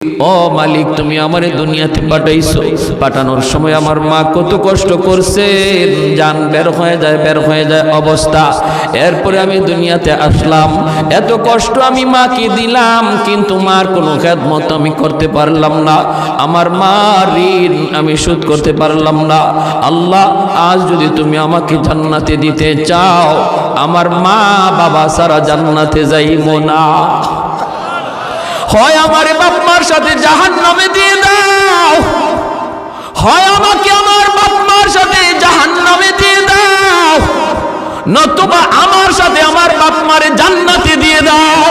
ও মালিক, তুমি আমার দুনিয়াতে পাঠাইছো, পাঠানোর সময় আমার মা কত কষ্ট করছে, জান বের হয়ে যায় অবস্থা। এরপরে আমি দুনিয়াতে আসলাম, এত কষ্ট আমি মাকে দিলাম, কিন্তু মার কোনো খেদমত আমি করতে পারলাম না, আমার মার ঋণ আমি শোধ করতে পারলাম না। আল্লাহ, আজ যদি তুমি আমাকে জান্নাতে দিতে চাও, আমার মা বাবা সারা জান্নাতে যাইবো না, হয় আমার বাপ মার সাথে জাহান্নামে দিয়ে দাও, হয় আমাকে আমার বাপ মার সাথে জাহান্নামে দিয়ে দাও, নতুবা আমার সাথে আমার বাপ মারে জান্নাতে দিয়ে দাও।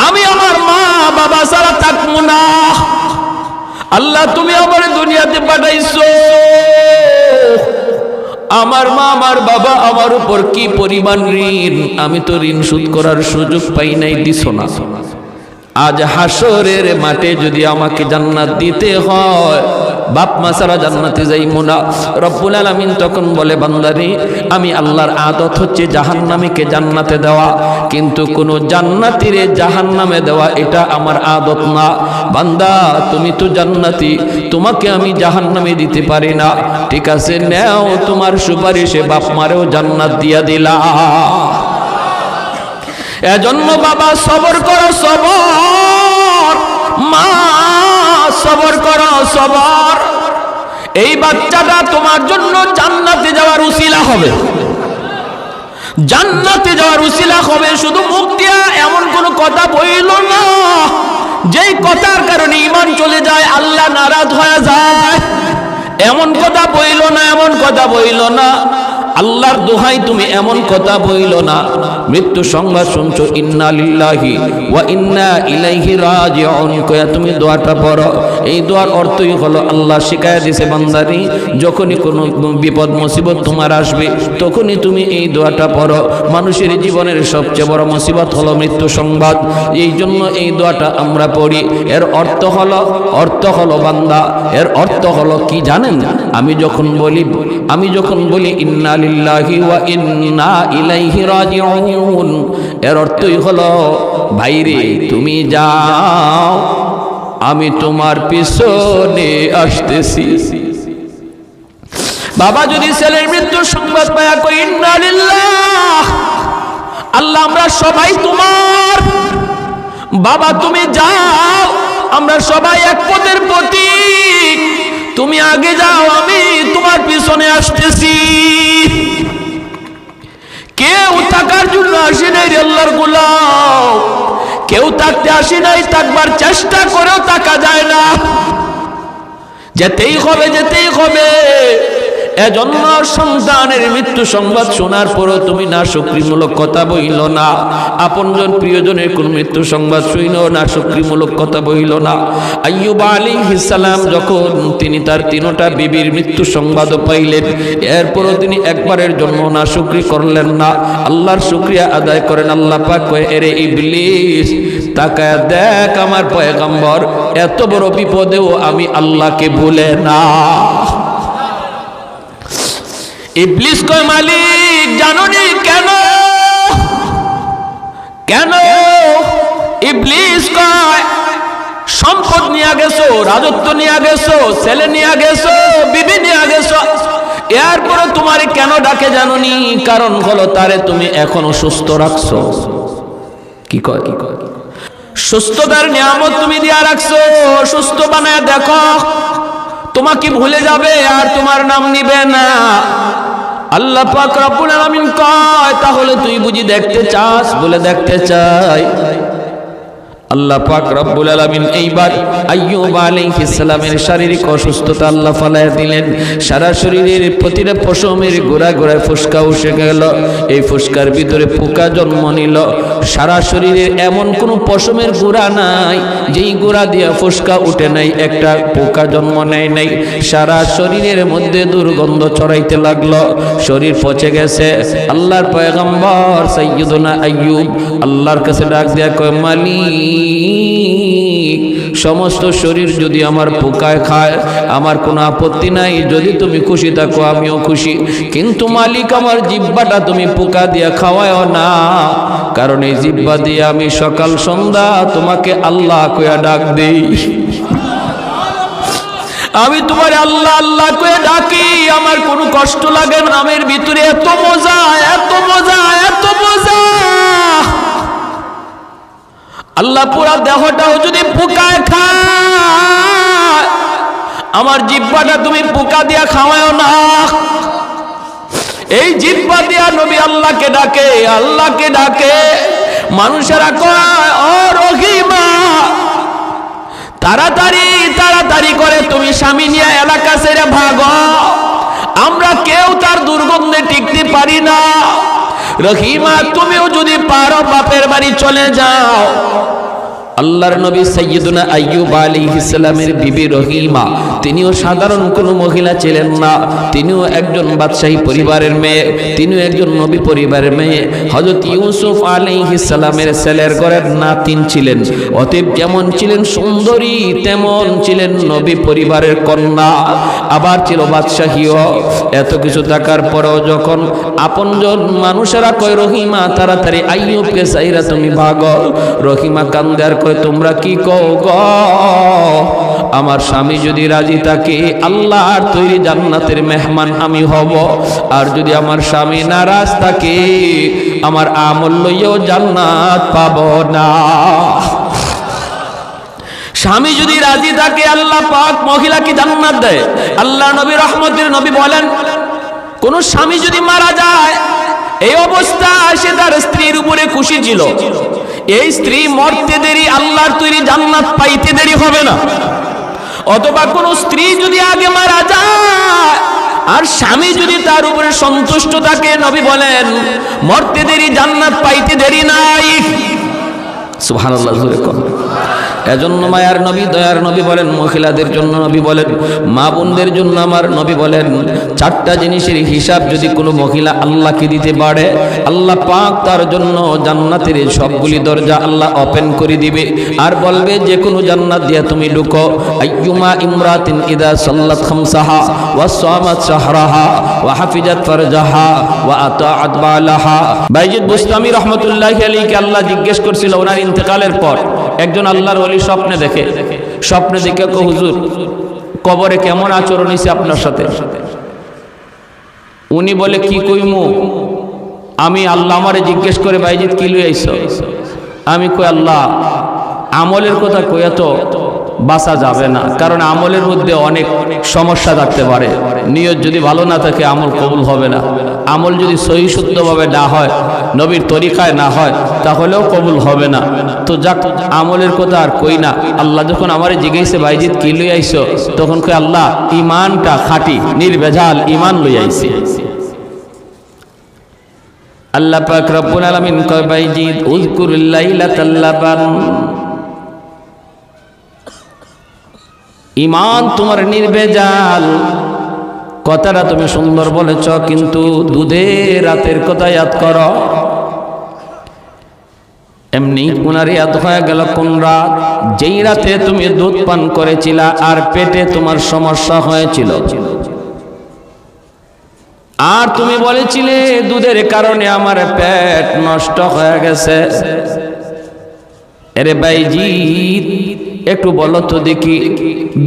আমি আমার মা বাবা ছাড়া থাকবো না। আল্লাহ, তুমি আমার দুনিয়াতে পাঠাইছো, আমার মা আমার বাবা আমার উপর কি পরিমাণ ঋণ, আমি তো ঋণ শোধ করার সুযোগ পাই নাই, দিছো না। আজ হাসরের মাঠে যদি আমাকে জান্নাত দিতে হয়, বাপ মা ছাড়া জান্নাতে যাইবো না। রব্বুল আলামিন তখন বলে, বান্দারে, আমি আল্লাহর আদত হচ্ছে জাহান্নামীকে জান্নাতে দেওয়া, কিন্তু কোন জান্নাতীরে জাহান্নামে দেওয়া এটা আমার আদত না। বান্দা, তুমি তো জান্নাতি, তোমাকে আমি জাহান্নামে দিতে পারি না, ঠিক আছে, নেও, তোমার সুপারিশে বাপ মারেও জান্নাত দিয়া দিলা। এজন্য বাবা সবর করো, সবর, মা সবর করো, সবর। এই বাচ্চাটা তোমার জন্য জান্নাতে যাওয়ার উসিলা হবে, জান্নাতে যাওয়ার উসিলা হবে। শুধু মুখ দিয়া এমন কোন কথা বইল না যেই কথার কারণে ঈমান চলে যায়, আল্লাহ নারাজ হয়ে যায়, এমন কথা বইল না, এমন কথা বইল না। আল্লাহর দোহাই তুমি এমন কথা বইল না। মৃত্যু সংবাদ শুনছো, ইন্না লিল্লাহি ওয়া ইন্না ইলাইহি রাজিউন কয়া তুমি দোয়াটা পড়ো। এই দোয়ার অর্থই হলো, আল্লাহ শিখায়া দিয়েছে, বান্দারি, যখনই কোনো বিপদ মুসিবত তোমার আসবে, তখনই তুমি এই দোয়াটা পড়ো। মানুষের জীবনের সবচেয়ে বড় মুসিবত হলো মৃত্যু সংবাদ, এই জন্য এই দোয়াটা আমরা পড়ি। এর অর্থ হলো বান্দা, এর অর্থ হলো কি জানেন? আমি যখন বলি ইন্না লিল্লাহি ওয়া ইন্না ইলাইহি রাজিউন, এর অর্থই হলো, ভাইরে তুমি যাও, আমি তোমার পিছনে আসতেছি। বাবা যদি ছেলের মৃত্যুর সংবাদ পায়া কই ইন্না লিল্লাহ, আল্লাহ আমরা সবাই তোমার, বাবা তুমি যাও, আমরা সবাই এক পথের প্রতীক, তুমি আগে যাও, আমি তোমার পিছনে আসতেছি। কেউ থাকার জন্য আসে নাই রে আল্লাহর গোলাম, কেউ থাকতে আসে নাই, থাকবার চেষ্টা করেও থাকা যায় না, যেতেই হবে। এজন্য সন্তানের মৃত্যু সংবাদ শোনার পরও তুমি না শুকরিমূলক কথা বইল না, আপনজন প্রিয়জনের কোন মৃত্যু সংবাদ শুইলেও না শুকরিমূলক কথা বইল না। আইয়ুব আলাইহিস সালাম যখন তিনি তার তিনটা বিবির মৃত্যু সংবাদও পাইলেন, এরপরও তিনি একবারের জন্য না শুকরি করলেন না, আল্লাহর শুকরিয়া আদায় করেন। আল্লাহ পাক কয়, এরে ইবলিস, তাকায় দেখ, আমার পয়গম্বর এত বড় বিপদেও আমি আল্লাহকে ভুলে না। ইবলিস কয়, মালিক জানোনি কেন? ইবলিস কয়, সম্পদ নিয়ে গেছো, রাজত্ব নিয়ে গেছো, ছেলে নিয়ে গেছো, বিবি নিয়ে গেছো, এরপরে তোমারে কেন ডাকে জানোনি? কারণ হলো, তারে তুমি এখনো সুস্থ রাখছো। কি কয়? সুস্থতার নিয়ামত তুমি দিয়া রাখছো, সুস্থ বানায় দেখো, তোমাকে ভুলে যাবে আর তোমার নাম নিবে না। আল্লাহ পাক রব্বুল আলামিন কয়, তাহলে তুই বুঝি দেখতে চাস? বলে দেখতে চাই। আল্লাহ পাক রব্বুল আলামিন এইবার আইয়ুব আলাইহিস সালামের শারীরিক অসুস্থতা আল্লাহ ফালায়া দিলেন। সারা শরীরের প্রতিটা পশমের গোড়ায় ফুসকা উঠে গেল, এই ফুসকার ভিতরে পোকা জন্ম নিল। সারা শরীরের এমন কোনো পশমের গোড়া নাই যেই গোড়া দিয়া ফুসকা উঠে নাই, একটা পোকা জন্ম নেয় নাই। সারা শরীরের মধ্যে দুর্গন্ধ ছড়াইতে লাগলো, শরীর পচে গেছে। আল্লাহর পয়গম্বর সাইয়্যিদুনা আইয়ুব আল্লাহর কাছে ডাক দিয়া কয়, মালিক, সমস্ত শরীর যদি আমার পোকায় খায় আমার কোনো আপত্তি নাই, যদি তুমি খুশি থাকো আমিও খুশি, কিন্তু মালিক আমার জিহ্বাটা তুমি পোকা দিয়া খাওয়াও না, কারণ এই জিহ্বা দিয়ে আমি সকাল সন্ধ্যা তোমাকে আল্লাহ কইয়া ডাক দেই। আমি তোমার আল্লাহ আল্লাহ কয়ে ডাকি, আমার কোনো কষ্ট লাগে না। নামের ভিতরে এত মজা, এত মজা, এত মজা। আল্লাহ পুরা দেহটাও যদি পোকায় খায়, আমার জিহ্বাটা তুমি পোকা দিয়া খাওয়াও না। এই জিহ্বা দিয়া নবী আল্লাহকে ডাকে, আল্লাহকে ডাকে। মানুষেরা কয়, ও রহিমা, তাড়াতাড়ি তাড়াতাড়ি করে তুমি স্বামী নিয়ে এলাকা ছেড়ে ভাগো, আমরা কেউ তার দুর্গন্ধে টিকতে পারি না। রহিমা, তুমিও যদি পারো বাপের বাড়ি চলে যাও। আল্লাহর নবী সাইয়্যিদুনা আইয়ুব আলাইহিস সালামের বিবি রহিমা, তিনিও সাধারণ কোনো মহিলা ছিলেন না। তিনিও একজন বাদশাহী পরিবারের মেয়ে, তিনিও একজন নবী পরিবারের মেয়ে। হযরত ইউসুফ আলাইহিস সালামের ছেলের ঘরের নাতিন ছিলেন। অতএব যেমন ছিলেন সুন্দরী, তেমন ছিলেন নবী পরিবারের কন্যা, আবার ছিল বাদশাহীও। এত কিছু থাকার পরেও যখন আপনজন মানুষেরা কয়, রহিমা তাড়াতাড়ি আইয়ুবকে চাইরা তুমি ভাগো, রহিমা কান্দে আর কয়, তোমরা কি কও গো? আমার স্বামী যদি রাজি থাকে, আল্লাহর তৈরি জান্নাতের মেহমান আমি হব। আর যদি আমার স্বামী নারাজ থাকে, আমার আমল লইয়াও জান্নাত পাব না। স্বামী যদি রাজি থাকে, আল্লাহ পাক মহিলাকে জান্নাত দেয়। আল্লাহ নবী রহমতের নবী বলেন, কোন স্বামী যদি মারা যায়, এই অবস্থা সে তার স্ত্রীর উপরে খুশি ছিল, এই স্ত্রী মরতে দেরি, আল্লাহর তৈরি জান্নাত পাইতে দেরি হবে না। অথবা কোন স্ত্রী যদি আগে মারা যায় আর স্বামী যদি তার উপরে সন্তুষ্ট থাকে, নবী বলেন মরতে দেরি, জান্নাত পাইতে দেরি নাই। সুবহানাল্লাহ। এজন্য মায়ার নবী, দয়ার নবী বলেন, মহিলাদের জন্য নবী বলেন, মা বোনদের জন্য আমার নবী বলেন, চারটা জিনিসের হিসাব যদি কোনো মহিলা আল্লাহকে দিতে পারে, আল্লাহ পাক তার জন্য জান্নাতের সবগুলি দরজা আল্লাহ ওপেন করে দিবে। আর বলবে, যে কোনো জান্নাত দিয়া তুমি ঢুকো। আইয়ুমা ইমরাতিন ইদা সাল্লাত খামসাহা ওয়া সামাত শাহরাহা ওয়া হাফিজাত ফারজাহা ওয়া আতাআত বালাহা। বাইজিদ বুস্তামি রাহমাতুল্লাহি আলাইহি আল্লাহ জিজ্ঞেস করছিল ওনার ইন্তেকালের পর, একজন আল্লাহর ওলি স্বপ্নে দেখে, স্বপ্নে দেখে কো, হুজুর কবরে কেমন আচরণ হয়েছে আপনার সাথে? উনি বলে, কি কইমু? আমি আল্লাহ আমারে জিজ্ঞেস করে, বাইজিদ কি লই আইছো? আমি কই, আল্লাহ আমলের কথা কইয়া তো বাঁচা যাবে না, কারণ আমলের মধ্যে অনেক সমস্যা থাকতে পারে। নিয়ত যদি ভালো না থাকে, আমল কবুল হবে না। আমল যদি সহি শুদ্ধভাবে না হয়, নবীর তরিকায় না হয়, তাহলেও কবুল হবে না। তো যাক, আমলের কথা আর কই না। আল্লাহ যখন আমারে জিজ্ঞাসে, বাইজিদ কি লই আইছো? তখন কই, আল্লাহ ঈমানটা খাঁটি নির্ভেজাল ঈমান লই আইছি। আল্লাহ পাক রব্বুল আলামিন কয়, বাইজিদ উযকুরুল লাইলাতাল লাবান, ঈমান তোমার নির্ভেজাল। কথাটা তুমি সুন্দর বলেছ, কিন্তু দুধের রাতের কথা ইয়াদ করো। এমনি উনার ইয়াদ হয়ে গেল কোন রাত? যেই রাতে তুমি দুধ পান করেছিলা আর পেটে তোমার সমস্যা হয়েছিল, আর তুমি বলেছিলে দুধের কারণে আমার পেট নষ্ট হয়ে গেছে। আরে বাইজিদ, একটু বলো তো দেখি,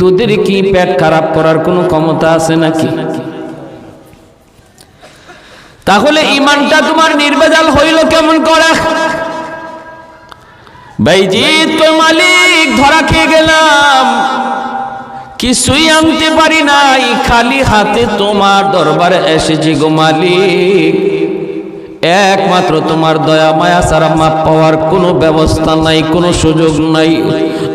দুধের কি পেট খারাপ করার কোনো ক্ষমতা আছে নাকি? তাহলে ঈমানটা তোমার নির্ভেজাল হইল কেমন করে? বাইজিদ কই, মালিক ধরা খেয়ে গেলাম, কিছুই আনতে পারি নাই, খালি হাতে তোমার দরবারে এসেছি গো মালিক। একমাত্র তোমার দয়া মায়া ছাড়া মাপ পাওয়ার কোনো ব্যবস্থা নাই, কোনো সুযোগ নাই।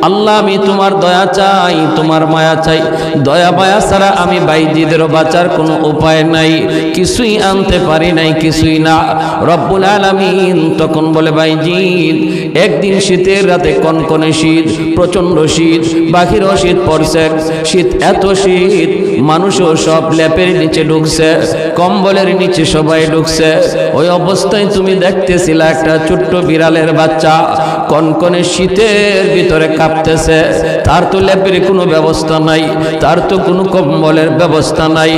আল্লাহ, আমি তোমার দয়া চাই, তোমার মায়া চাই। দয়া মায়া ছাড়া আমি বাইজিদের বাঁচার কোনো উপায় নাই, কিছুই আনতে পারি নাই, কিছুই না। রব্বুল আলামিন তখন বলে, বাইজিদ একদিন শীতের রাতে, কনকনে শীত, প্রচন্ড শীত, বাহিরও শীত পড়ছে, শীত এত শীত, মানুষও সব ল্যাপের নিচে ঢুকছে, কম্বলের নিচে সবাই ঢুকছে। ওই অবস্থায় তুমি দেখতেছিলা একটা ছোট্ট বিড়ালের বাচ্চা কনকনে শীতের ভিতরে কাঁপতেছে, তার তো লেপের কোনো ব্যবস্থা নাই, তার তো কোনো কম্বলের ব্যবস্থা নাই।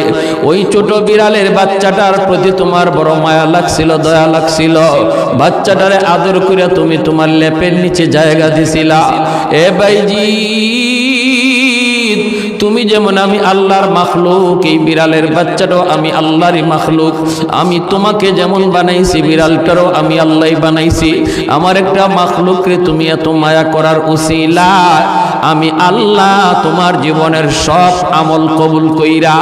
ওই ছোট বিড়ালের বাচ্চাটার প্রতি তোমার বড় মায়া লাগছিল, দয়া লাগছিল, বাচ্চাটারে আদর করে তুমি তোমার লেপের নিচে জায়গা দিছিলা। এ ভাইজি, তুমি যেমন আমি আল্লাহর মাখলুক, এই বিড়ালের বাচ্চাটাও আমি আল্লাহরই মাখলুক। আমি তোমাকে যেমন বানাইছি, বিড়ালটারও আমি আল্লাহই বানাইছি। আমার একটা মাখলুকরে তুমি এত মায়া করার উসিলা আমি আল্লাহ তোমার জীবনের সব আমল কবুল কইরা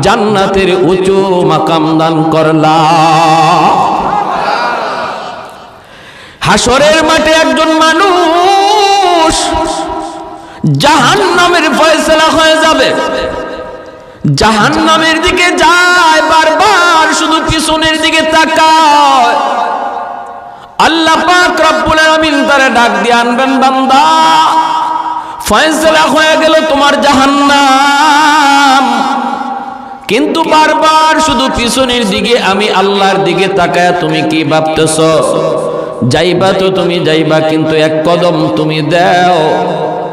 জান্নাতের উঁচু মাকাম দান করলাম। হাসরের মাঠে একজন মানুষ জাহান্নামের ফয়সালা হয়ে যাবে, জাহান্নামের দিকে যায়, বারবার শুধু পিছনের দিকে তাকায়। আল্লাহ পাক রব্বুল আলামিন তারে ডাক দিয়ে আনবেন, বান্দা ফয়সালা হয়ে গেল তোমার জাহান্নাম, কিন্তু বারবার শুধু পিছনের দিকে আমি আল্লাহর দিকে তাকায় তুমি কি ভাবতেছ? যাইবা তো তুমি যাইবা, কিন্তু এক কদম তুমি দাও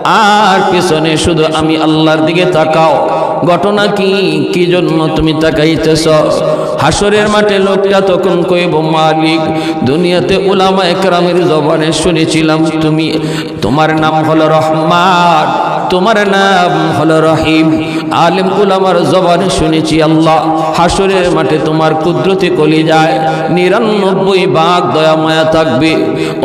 আর পিছনে শুধু আমি আল্লাহর দিকে তাকাও। ঘটনা কি, কি জন্য তুমি তাকাইতেছ? হাসরের মাঠে লোকটা তখন কইব, মালিক দুনিয়াতে উলামায়ে কেরামের জবানে শুনেছিলাম তুমি, তোমার নাম হলো রহমান, তোমার নাম হলো রহিম। আলেম উলামার জবানে শুনেছি আল্লাহ। হাসরের মাঠে তোমার কুদরতি কলিজায় ৯৯ ভাগ দয়া মায়া থাকবে।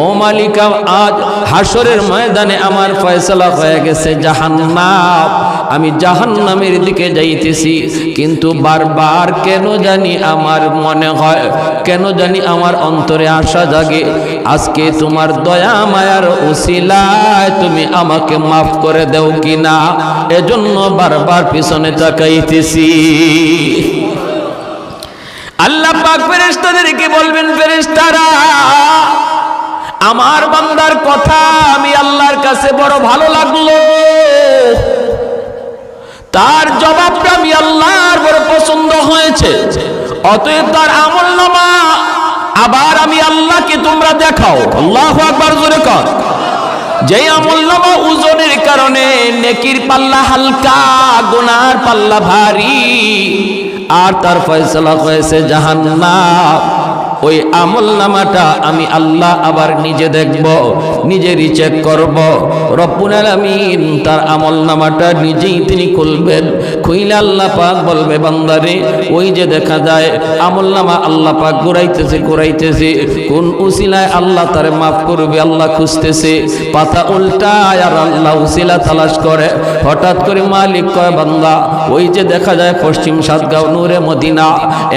ও মালিকা, আজ হাসরের ময়দানে আমার ফয়সালা হয়ে গেছে জাহান্নাম, আমি জাহান্নামের দিকে যাইতেছি, কিন্তু বারবার কেন জানি আমার মনে হয়, কেন জানি আমার অন্তরে আশা জাগে, আজকে তোমার দয়া মায়ার উসিলায় তুমি আমাকে মাফ করে দেও কিনা, এজন্য বারবার পিছনে তাকাইতেছি। আল্লাহ পাক ফেরেশতাদেরকে বলবেন, ফেরেশতারা আমার বান্দার কথা আমি আল্লাহর কাছে বড় ভালো লাগলো, তার জবাবটা আমি আল্লাহর বড় পছন্দ হয়েছে, অতএব তার আমলনামা আবার আমি আল্লাহকে তোমরা দেখাও। আল্লাহু আকবার, জোরে কর। যেই আমলনামা ওজনের কারণে নেকির পাল্লা হালকা, গুনার পাল্লা ভারী, আর তার ফয়সালা হয়েছে জাহান্নাম, ওই আমলনামাটা আমি আল্লাহ আবার নিজে দেখব, নিজেরই চেক করব। রব্বুল আলামিন তার আমলনামাটা নিজেই তিনি খুলবেন, খুইলে আল্লাহ পাক বলবে, বান্দারে ওই যে দেখা যায় আমলনামা আল্লাহ পাক ঘুরাইতেছে, কোন উসিলায় আল্লাহ তারে মাফ করবে আল্লাহ খুঁজতেছে, পাতা উল্টায় আর আল্লাহ উসিলা তালাশ করে। হঠাৎ করে মালিক কয়, বান্দা ওই যে দেখা যায় পশ্চিম সাতগাঁও নূরে মদিনা,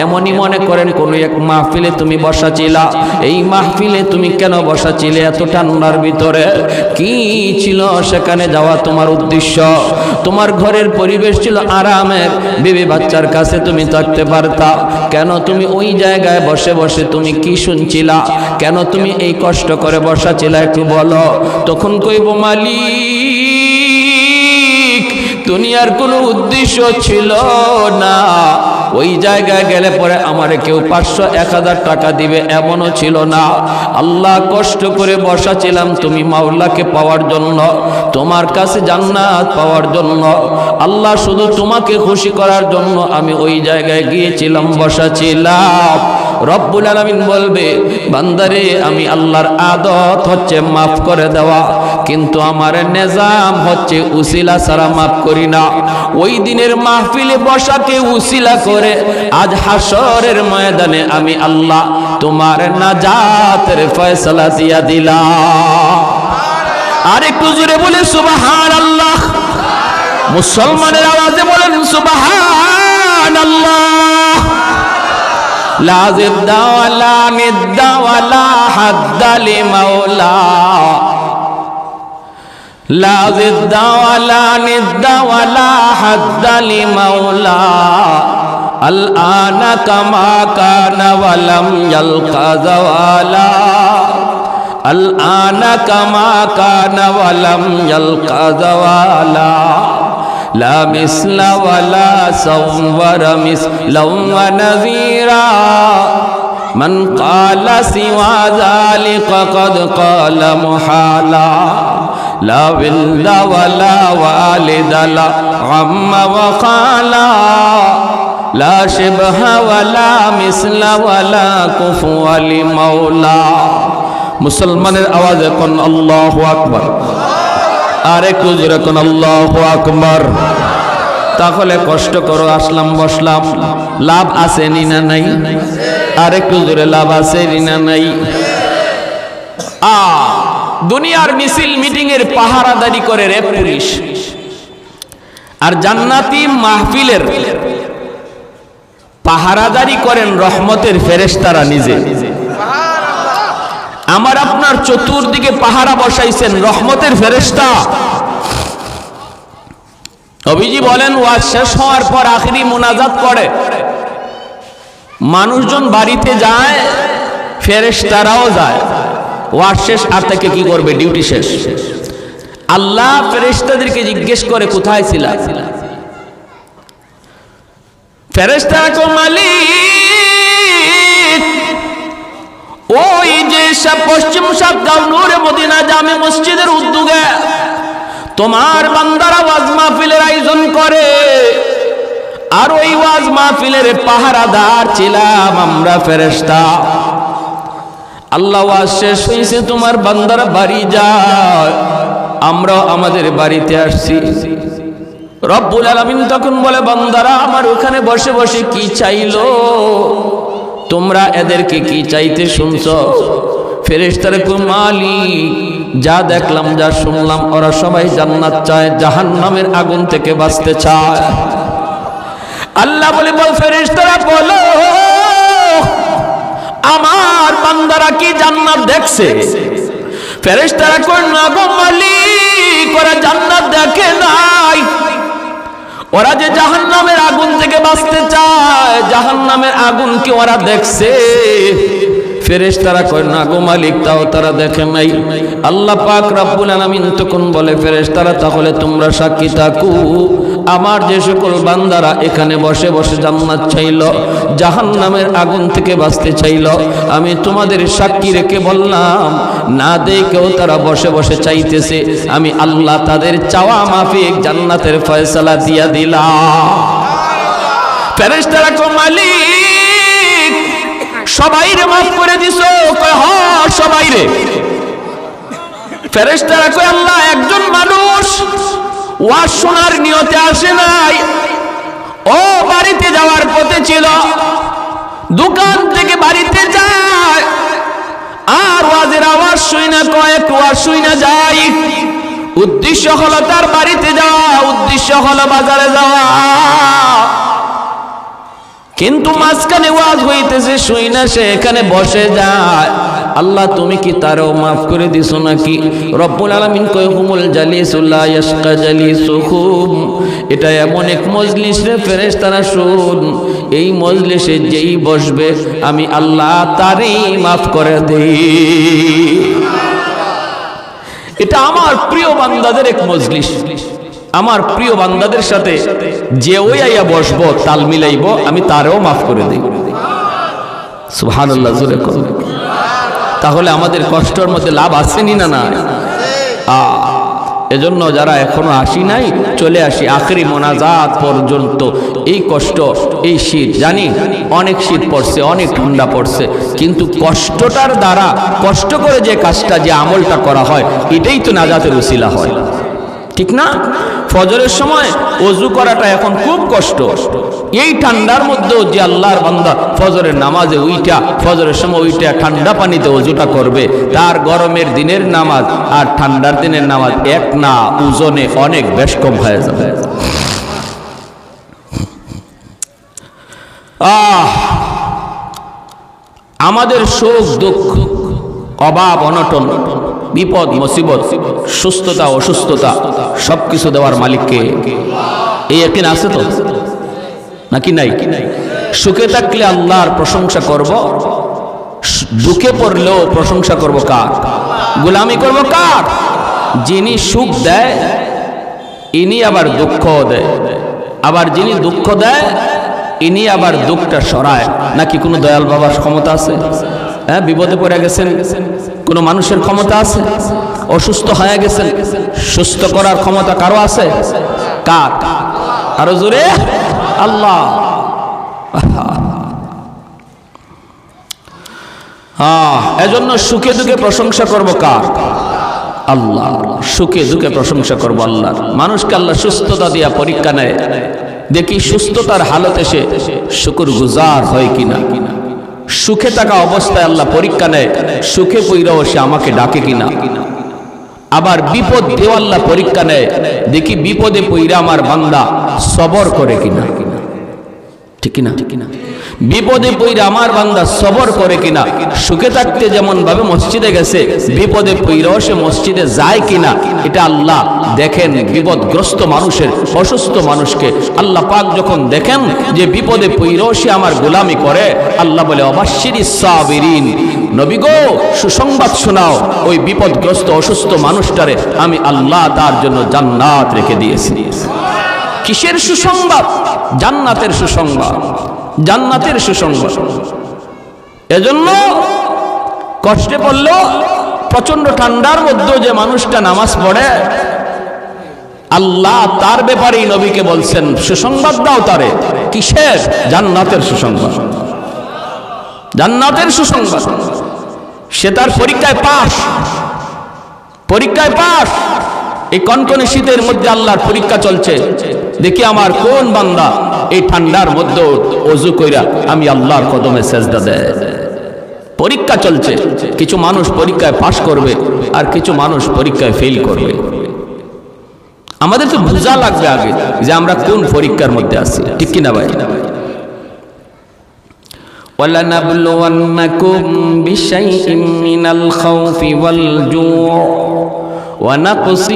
এমনই মনে করেন কোন এক মাহফিলে তুমি বসা ছিলা, এই মাহফিলে তুমি কেন বসা ছিলে এত ঠান্ডার ভিতরে? কি ছিল সেখানে যাওয়া তোমার উদ্দেশ্য? তোমার ঘরের পরিবেশ ছিল আরামের, বিবি বাচ্চার কাছে তুমি থাকতে পারতা, কেন তুমি ওই জায়গায় বসে বসে তুমি কি শুনছিলা? কেন তুমি এই কষ্ট করে বসা ছিলা একটু বলো। তখন কইব, মালিক দুনিয়ার কোনো উদ্দেশ্য ছিল না, ওই জায়গায় গেলে পরে আমার কেউ ৫০০-১০০০ টাকা দিবে এমনও ছিল না। আল্লাহ কষ্ট করে বসা ছিলাম তুমি মাওলাকে পাওয়ার জন্য, তোমার কাছে জান্নাত পাওয়ার জন্য। আল্লাহ শুধু তোমাকে খুশি করার জন্য আমি ওই জায়গায় গিয়েছিলাম, বসা ছিলাম। রব্বুল আলামিন বলবে, বান্দারে আমি আল্লাহর আদত হচ্ছে মাফ করে দেওয়া, কিন্তু আমার নিজাম হচ্ছে উসিলা ছাড়া মাফ করি না। ওই দিনের মাহফিলে বসাকে উসিলা করে আজ হাসরের ময়দানে আমি আল্লাহ তোমার নাজাতের ফয়সালা দিয়া দিলাম। আর একটু জোরে বলে সুবহানাল্লাহ। মুসলমানের আওয়াজে বলেন সুবহানাল্লাহ। লা জিদ্দা ওয়ালা নিদ্দা ওয়ালা হাদ্দা লিমাওলা, লা জিদ্দা ওয়ালা নিদ্দা ওয়ালা হাদ্দা লিমাওলা, আল আনা কামা কানা ওয়ালাম ইয়ালকা যাওয়ালা, আল আনা কামা কানা ওয়ালাম ইয়ালকা যাওয়ালা, لا مثل ولا صور مثلا ونذيرا মান ক্বালা সিওয়া যালিকা ক্বাদ ক্বালা মুহালা লা বিল্লা ওয়ালা ওয়ালিদা লা আম্মা ওয়া খালা লা শিবহা ওয়ালা মিসলা ওয়ালা কুফুয়া লি মাওলা। মুসলমানের আওয়াজে কোন আল্লাহু আকবার, আর একটু জোরে কোন আল্লাহু আকবার। তাহলে কষ্ট করো, আসলাম বসলাম, লাভ আছে নি না নাই? আর একটু জোরে লাভ আছে নি না নাই? দুনিয়ার মিছিল মিটিং এর পাহারাদারি করে রে পুলিশ, আর জান্নাতি মাহফিলের পাহারাদারি করেন রহমতের ফেরেশতারা নিজে। আমার আপনার চতুর্দিকে পাহারা বসাইছেন রহমতের ফেরেশতা। নবীজি বলেন ওয়াজ শেষ হওয়ার পর আখিরি মুনাজাত করে মানুষজন বাড়িতে যায়, ফেরেশতারাও যায়। ওয়াজ শেষ, আর থেকে কি করবে? ডিউটি শেষ। আল্লাহ ফেরেশতাদেরকে জিজ্ঞেস করে কোথায় ছিলা? ফেরেশতারা কো মালিক ওই যে পশ্চিম সাতগাঁও নূরে মদিনা জামে মসজিদের উদ্যোগে তোমার বান্দারা ওয়াজ মাহফিলের আয়োজন করে, আর ওই ওয়াজ মাহফিলের পাহারাদার ছিলাম আমরা ফেরেশতা। আল্লাহ ওয়াজ শেষ হয়েছে, তোমার বান্দারা বাড়ি যায়, আমরা আমাদের বাড়িতে আসছি। রব্বুল আলামিন তখন বলে বান্দারা আমার ওখানে বসে বসে কি চাইলো, তোমরা এদেরকে কি চাইতে শুনছো? ফেরেশতারা কো মালিক যা দেখলাম যা শুনলাম ওরা সবাই জান্নাত চায়, জাহান্নামের আগুন থেকে বাঁচতে চায়। আল্লাহ বলে বল ফেরেশতারা বলো আমার বান্দারা কি জান্নাত দেখছে? ফেরেশতারা কই না গো মালিক ওরা জান্নাত দেখে নাই, ওরা যে জাহান্নামের আগুন থেকে বাঁচতে চায় জাহান্নামের আগুন কি ওরা দেখছে? ফেরেশতারা কয় না গো মালিক তাও তারা দেখে নাই। আল্লাহ পাক রব্বুল আলামিন তখন বলে ফেরেশতারা তাহলে তোমরা সাক্ষী থাকো, আমার যে সকল বান্দারা এখানে বসে বসে জান্নাত চাইল, জাহান্নামের আগুন থেকে বাঁচতে চাইল, আমি তোমাদের সাক্ষী রেখে বললাম না দেখেও তারা বসে বসে চাইতেছে, আমি আল্লাহ তাদের চাওয়া মাফিক জান্নাতের ফয়সালা দিয়া দিলাম। ফেরেশতারা কয় মালিক সবাই রে মাফ করে দিছো? কয় হ্যাঁ সবাই রে। ফেরেশতারা কয় আল্লাহ একজন মানুষ ওয়াজ শোনার নিয়তে আসে নাই, ও বাড়িতে যাওয়ার পথে ছিল, দোকান থেকে বাড়িতে যায় আর ওয়াজের আওয়াজ শুই না, কয়েক ওয়াজ শুই না যাই, উদ্দেশ্য হলো তার বাড়িতে যাওয়া, উদ্দেশ্য হলো বাজারে যাওয়া, কিন্তু মাঝখানে ওয়াজ হইতেছে শুই না, সে এখানে বসে যায়। আল্লাহ তুমি কি তারও মাফ করে দিছো নাকি? রব্বুল আলামিন কয় হুমুল জালিসুল্লাহ ইয়াশকা জালিসুহুম, এটা এমন এক মজলিস রে ফেরেশতারা শুন, এই মজলিসে যেই বসবে আমি আল্লাহ তারই মাফ করে দেই। এটা আমার প্রিয় বান্দাদের এক মজলিস, আমার প্রিয় বান্দাদের সাথে যে ওই আইয়া বসবো তাল মিলাইব আমি তারও মাফ করে দেই। সুবহানাল্লাহ জোরে করুন। তাহলে আমাদের কষ্টের মধ্যে লাভ আসেনি না? না। এজন্য যারা এখনো আসি নাই চলে আসি আখেরি মোনাজাত পর্যন্ত। এই কষ্ট, এই শীত, জানি অনেক শীত পড়ছে, অনেক ঠান্ডা পড়ছে, কিন্তু কষ্টটার দ্বারা কষ্ট করে যে কাজটা যে আমলটা করা হয় এটাই তো নাজাতের উসিলা হয়, ঠিক না? ফজরের সময় ওযু করাটা এখন খুব কষ্ট, এই ঠান্ডার মধ্যেও যে আল্লাহর বান্দা ফজরের নামাজে উইটা ফজরের সময় উইটা ঠান্ডা পানিতে ওযুটা করবে, তার গরমের দিনের নামাজ আর ঠান্ডার দিনের নামাজ এক না, ওজনে অনেক বেশ কম হয়ে যাবে। আমাদের শোক দুঃখ অভাব অনটন বিপদ মুসিবত সুস্থতা অসুস্থতা সবকিছু দেওয়ার মালিককে এই ইয়াকিন আছে তো নাকি নাই? সুখে থাকলে আল্লাহর প্রশংসা করব, দুঃখে পড়লেও প্রশংসা করব কার? গোলামি করব কার? যিনি সুখ দেয় ইনি আবার দুঃখ দেয়, আবার যিনি দুঃখ দেয় ইনি আবার দুঃখটা সরায়। নাকি কোনো দয়াল বাবার ক্ষমতা আছে? হ্যাঁ, বিপদে পড়ে গেছেন, কোনো মানুষের ক্ষমতা আছে? অসুস্থ হয়ে গেছেন, সুস্থ করার ক্ষমতা কারো আছে? কার? আরো জোরে আল্লাহ। এজন্য সুখে দুঃখে প্রশংসা করব কার? আল্লাহ। সুখে দুঃখে প্রশংসা করব আল্লাহ। মানুষকে আল্লাহ সুস্থতা দিয়া পরীক্ষা নেয়, দেখি সুস্থতার হালতে সে শুকর গুজার হয় কিনা। সুখে থাকা অবস্থায় আল্লাহ পরীক্ষা নেয়, সুখে পইরাও সে আমাকে ডাকে কিনা। আবার বিপদ দিয়ে আল্লাহ পরীক্ষা নেয়, দেখি বিপদে পইরা আমার বান্দা সবর করে কিনা। ঠিক কিনা? বিপদে পইরা আমার বান্দা সবর করে কিনা। সুখে থাকতে যেমন ভাবে মসজিদে গেছে, বিপদে পইরাও সে মসজিদে যায় কিনা, এটা আল্লাহ দেখেন। বিপদগ্রস্ত মানুষের, অসুস্থ মানুষকে আল্লাহ পাক যখন দেখেন যে বিপদে পইরাও সে আমার গোলামি করে, আল্লাহ বলে অবাশশিরিস সাবিরিন, নবী গো সুসংবাদ শোনাও, ওই বিপদগ্রস্ত অসুস্থ মানুষটারে আমি আল্লাহ তার জন্য জান্নাত রেখে দিয়েছি। কিসের সুসংবাদ? জান্নাতের সুসংবাদ, জান্নাতের সুসংবাদ। এজন্য কষ্টে পড়লো, প্রচন্ড ঠান্ডার মধ্যে যে মানুষটা নামাজ পড়ে, আল্লাহ তার ব্যাপারেই নবীকে বলছেন সুসংবাদ দাও তারে। কিসের? জান্নাতের সুসংবাদ, জান্নাতের সুসংবাদ। সে তার পরীক্ষায় পাস, পরীক্ষায় পাস। এই কনকনে শীতের মধ্যে আল্লাহর পরীক্ষা চলছে, দেখি আমার কোন বান্দা এই ঠান্ডার মধ্যে ওযু কইরা আমি আল্লাহর কদমে সেজদা দেয়। পরীক্ষা চলছে, কিছু মানুষ পরীক্ষায় পাস করবে আর কিছু মানুষ পরীক্ষায় ফেল করবে। আমাদের তো বোঝা লাগবে আগে যে আমরা কোন পরীক্ষার মধ্যে আছি, ঠিক কিনা ভাই? وَلَنَبْلُوَنَّكُمْ بِشَيْءٍ مِّنَ الْخَوْفِ وَالْجُوعِ وَنَقْصٍ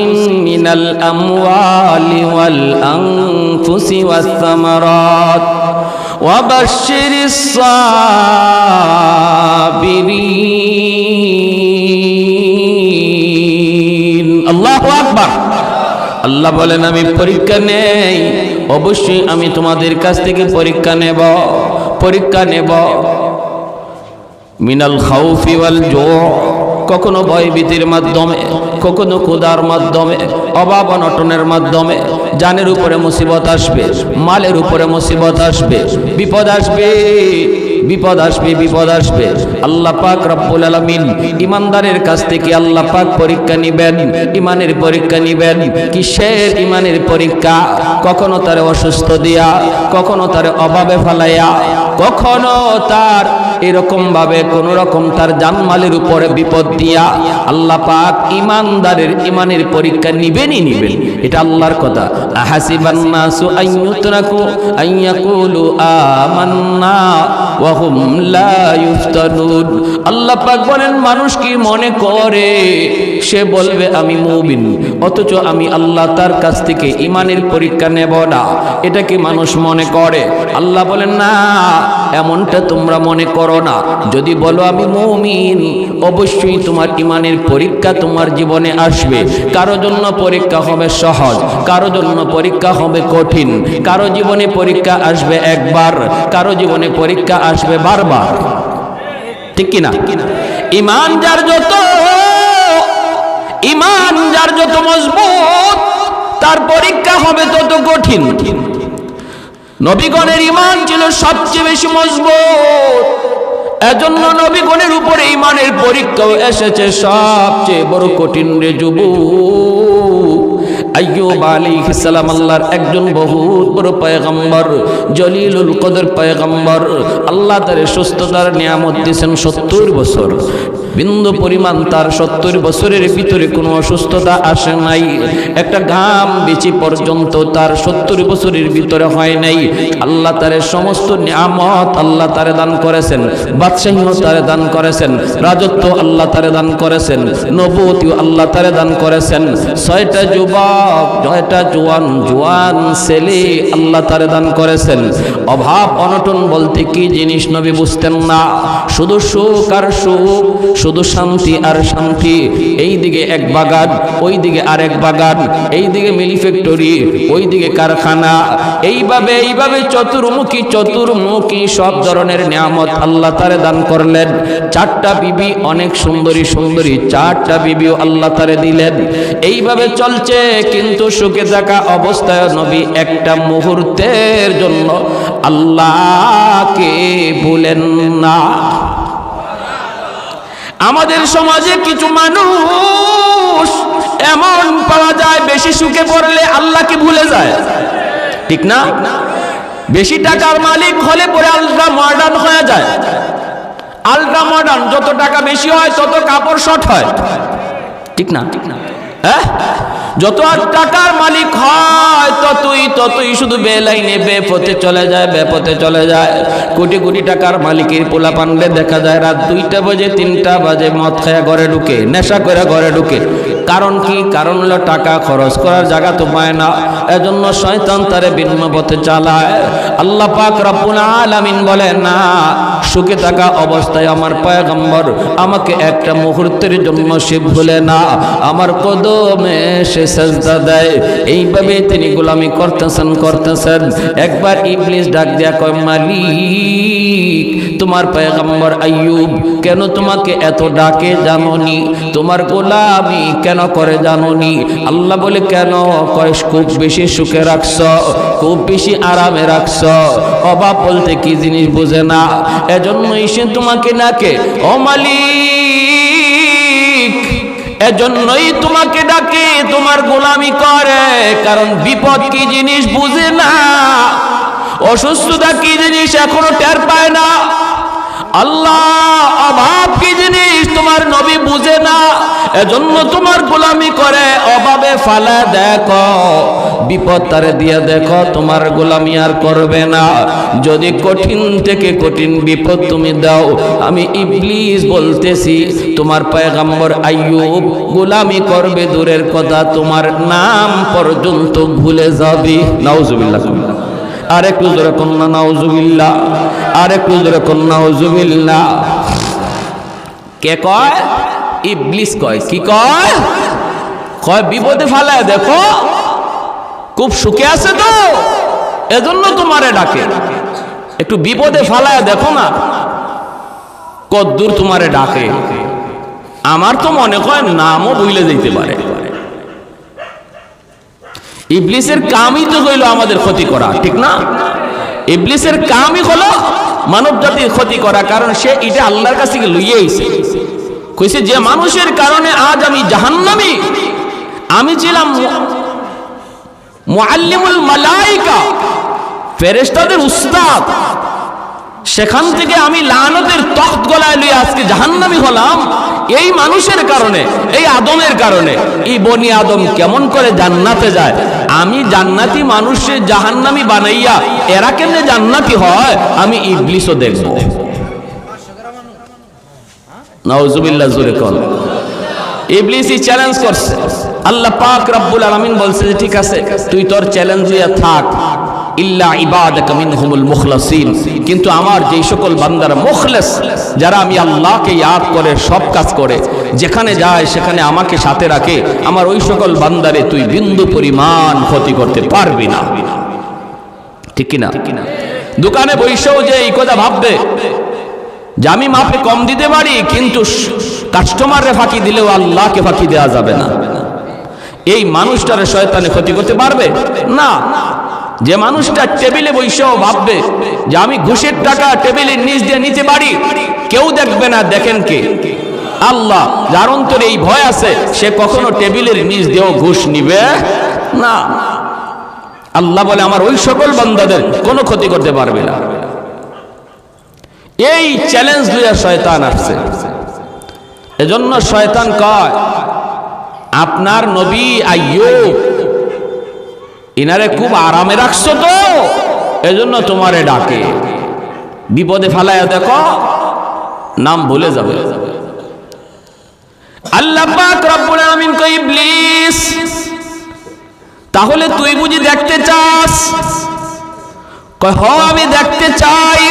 مِّنَ الْأَمْوَالِ وَالْأَنفُسِ وَالثَّمَرَاتِ وَبَشِّرِ الصَّابِرِينَ। আল্লাহু আকবার। আল্লাহ বলেন আমি পরীক্ষা নেই, অবশ্যই আমি তোমাদের কাছ থেকে পরীক্ষা নেব, পরীক্ষা নেব। মিনাল খাউফি ওয়াল জু, কখনো ভয়ভীতির মাধ্যমে, কখনো ক্ষুধার মাধ্যমে, অভাব অনটনের মাধ্যমে। জানের উপরে মুসিবত আসবে, মালের উপরে মুসিবত আসবে, বিপদ আসবে, বিপদ আসবে, বিপদ আসবে। আল্লাহ পাক রব্বুল আলামিন ইমানদারের কাছ থেকে আল্লাহ পাক পরীক্ষা নিবেন, ইমানের পরীক্ষা নিবেন। কিসের ইমানের পরীক্ষা? কখনো তার অসুস্থ দিয়া, কখনো তার অভাবে ফেলাইয়া, কখনো তার এরকম ভাবে কোন রকম তার জানমালের উপরে বিপদ দিয়া আল্লাহ পাক ইমানদারের ইমানের পরীক্ষা নিবেনই নিবেন। এটা আল্লাহর কথা। আহাসিবান নাসু আইয়ুতরাকু আইয়াকুলু আমান্না ওয়া হুম লা ইফতানুন। আল্লাহ পাক বলেন মানুষ কি মনে করে সে বলবে আমি মুমিন, অথচ আমি আল্লাহ তার কাছ থেকে ইমানের পরীক্ষা নেব না, এটা কি মানুষ মনে করে? আল্লাহ বলেন না, এমনটা তোমরা মনে করো না। যদি বলো আমি মুমিন, অবশ্যই তোমার ইমানের পরীক্ষা তোমার জীবনে আসবে। কারো জন্য পরীক্ষা হবে সহজ, কারো জন্য পরীক্ষা হবে কঠিন। কারো জীবনে পরীক্ষা আসবে একবার, কারো জীবনে পরীক্ষা আসবে বারবার, ঠিক কিনা? ইমান যার যত, ইমান যার যত মজবুত, তার পরীক্ষা হবে তত কঠিন। নবীগণের ইমান ছিল সবচেয়ে বেশি মজবুত, এজন্য নবীগণের উপরে ইমানের পরীক্ষাও এসেছে সবচেয়ে বড় কঠিন। রে যুবক, আইয়ুব আলাইহিস সালাম আল্লাহর একজন বহুত বড় পয়গম্বর, জলিলুল কদর পয়গম্বর। আল্লাহ তার সুস্থতার নিয়ামত দিয়েছেন 70 বছর। বিন্দু পরিমাণ তার 70 বছরের ভিতরে কোনো অসুস্থতা আসে নাই, একটা ঘাম বিচি পর্যন্ত তার 70 বছরের ভিতরে হয় নাই। আল্লাহ তার সমস্ত নিয়ামত আল্লাহ তারে দান করেছেন, বাদশাহীও তারে দান করেছেন, রাজত্ব আল্লাহ তারে দান করেছেন, নবুয়তিও আল্লাহ তারে দান করেছেন। 6টা যুবক যুবক, জয়টা জোয়ান ছেলে আল্লাহ তারে দান করেছেন। অভাব অনটন বলতে কি জিনিস নবী বুঝতেন না। শুধু সুখ আর সুখ, শুধু শান্তি আর শান্তি। এই দিকে এক বাগান, ওই দিকে আরেক বাগান, এই দিকে মিল ফ্যাক্টরি, ওই দিকে কারখানা। এইভাবে চতুর্মুখী সব ধরনের নিয়ামত আল্লাহ তারে দান করলেন। 4টা বিবি, অনেক সুন্দরী 4টা বিবিও আল্লাহ তারে দিলেন। এইভাবে চলছে, কিন্তু সুখে থাকা অবস্থায় নবী একটা মুহূর্তের জন্য আল্লাহকে ভুলেন না। আমাদের সমাজে কিছু মানুষ এমন পাওয়া যায়, বেশি সুখে পড়লে আল্লাহকে ভুলে যায়, ঠিক না? বেশি টাকার মালিক হলে পরে আল্ট্রা মডার্ন হয়ে যায়। আল্ট্রা মডার্ন, যত টাকা বেশি হয় তত কাপড় শর্ট হয়, ঠিক না? হ্যাঁ, যত টাকার মালিক হয় ততই শুধু বেলাইনে বেপথে চলে যায়। কোটি টাকার মালিকের পোলা পানলে দেখা যায় রাত 2টা বাজে 3টা বাজে মদ খায়া ঘরে ঢুকে, নেশা করে ঘরে ঢুকে। কারণ কি? কারণ হলো টাকা খরচ করার জায়গা তো পায় না, এজন্য শয়তান তারে ভিন্ন পথে চালায়। আল্লাহ পাক রব্বুল আলামিন বলে, না, সুখে থাকা অবস্থায় আমার পয়গম্বর আমাকে একটা মুহূর্তের জন্য সে ভুলে না, আমার কদমে সে সাজদা দেয়। এইভাবে তিনি গোলামি করতেছেন। একবার ইবলিস ডাক দিয়া কয়, মালিক, তোমার পয়গম্বর আইয়ুব কেন তোমাকে এত ডাকে জানোনি? তোমার গোলামি কেন করে জানোনি? আল্লাহ বলে, কেন? কয়, খুব বেশি সুখে রাখছ, খুব বেশি আরামে রাখছ, অভাব বলতে কি জিনিস বুঝে না, এজন্যই সে তোমাকে ডাকে। ও মালিক, এজন্যই তোমাকে ডাকে, তোমার গোলামি করে, কারণ বিপদ কি জিনিস বুঝে না, অসুস্থতা কি জিনিস এখনো টের পায় না। আল্লাহ, অভাব কি জিনিস তোমার নবী বুঝে না, এজন্য তোমার গোলামি করে। অভাবে ফালা দেখো, বিপদ তারে দিয়ে দেখো, তোমার গোলামি আর করবে না। যদি কঠিন থেকে কঠিন বিপদ তুমি দাও, আমি ইবলিস বলতেছি, তোমার পয়গম্বর আইয়ুব গোলামি করবে দূরের কথা, তোমার নাম পর্যন্ত ভুলে যাবে। নাউজুবিল্লাহ। আরেকটু জোরে কন্যা নাউজুবিল্লাহ, আরেকটু জোরে কন্যা নাউজুবিল্লাহ। কে কয়? ইবলিস কয়। কি কয়? কয় বিপদে ফালায় দেখো, খুব সুখে আছে তো, এজন্য তোমারে ডাকে। একটু বিপদে ফালায় দেখো না কদ্দূর তোমারে ডাকে। আমার তো মনে হয় নামও ভুলে যেতে পারে। ইবলিসের কামই তো হইল আমাদের ক্ষতি করা, ঠিক না? ইবলিসের কামই হলো মানব জাতির ক্ষতি করা, কারণ সে এটা আল্লাহর কাছে লইয়ে আইছে। কইছে, যে মানুষের কারণে আজ আমি জাহান্নামী, আমি ছিলাম মুআল্লিমুল মালাইকা, ফেরেশতাদের উস্তাদ, সেখান থেকে আমি লানতের তখ্ত গলায় লইয়া আজকে জাহান্নামী হলাম এই মানুষের কারণে, এই আদমের কারণে। এই বনি আদম কেমন করে জান্নাতে যায়? আমি জান্নাতি মানুষের জাহান্নামী বানাইয়া এরা কেমনে জান্নাতি হয়, আমি ইবলিসও দেখব। নাউজুবিল্লাহ, জোরে কোন। ইবলিসই চ্যালেঞ্জ করছে। আল্লাহ পাক রব্বুল আলামিন বলছে যে ঠিক আছে, তুই তোর চ্যালেঞ্জ দিয়া থাক, ইল্লা ইবাদাকা মিনহুমুল মুখলাসিন, কিন্তু আমার যেই সকল বান্দারা মুখলেস, যারা আমি আল্লাহকে ইয়াদ করে সব কাজ করে, যেখানে যায় সেখানে আমাকে সাথে রাখে, আমার ওই সকল বান্দারে তুই বিন্দু পরিমাণ ক্ষতি করতে পারবি না। ঠিক কিনা? দোকানে বসেও যে এই কথা ভাববে যে আমি মাপে কম দিতে পারি, কিন্তু কাস্টমাররে ফাঁকি দিলেও আল্লাহকে ফাঁকি দেওয়া যাবে না, এই মানুষটারে শয়তানে ক্ষতি করতে পারবে না। যে মানুষটা টেবিলে বসেও ভাববে যে আমি ঘুষের টাকা টেবিলের নিচ দিয়ে নিতে পারি, কেউ দেখবে না, দেখেন কে? আল্লাহ। যার অন্তরে এই ভয় আছে, সে কখনো টেবিলের নিচ দিয়েও ঘুষ নিবে না। আল্লাহ বলে আমার ওই সকল বান্দাদের কোনো ক্ষতি করতে পারবে না। এই চ্যালেঞ্জ লইয়া শয়তান আসছে। এজন্য শয়তান কয়, আপনার নবী আইয়ুব ইনারে খুব আরামে রাখছো তো, এজন্য তোমারে ডাকে, বিপদে ফালায়া দেখো, নাম ভুলে যাবে। আল্লাহ পাক রব্বুল আলামিন কয়, ইবলিস তাহলে তুই বুঝি দেখতে চাস? কয় হ, আমি দেখতে চাই।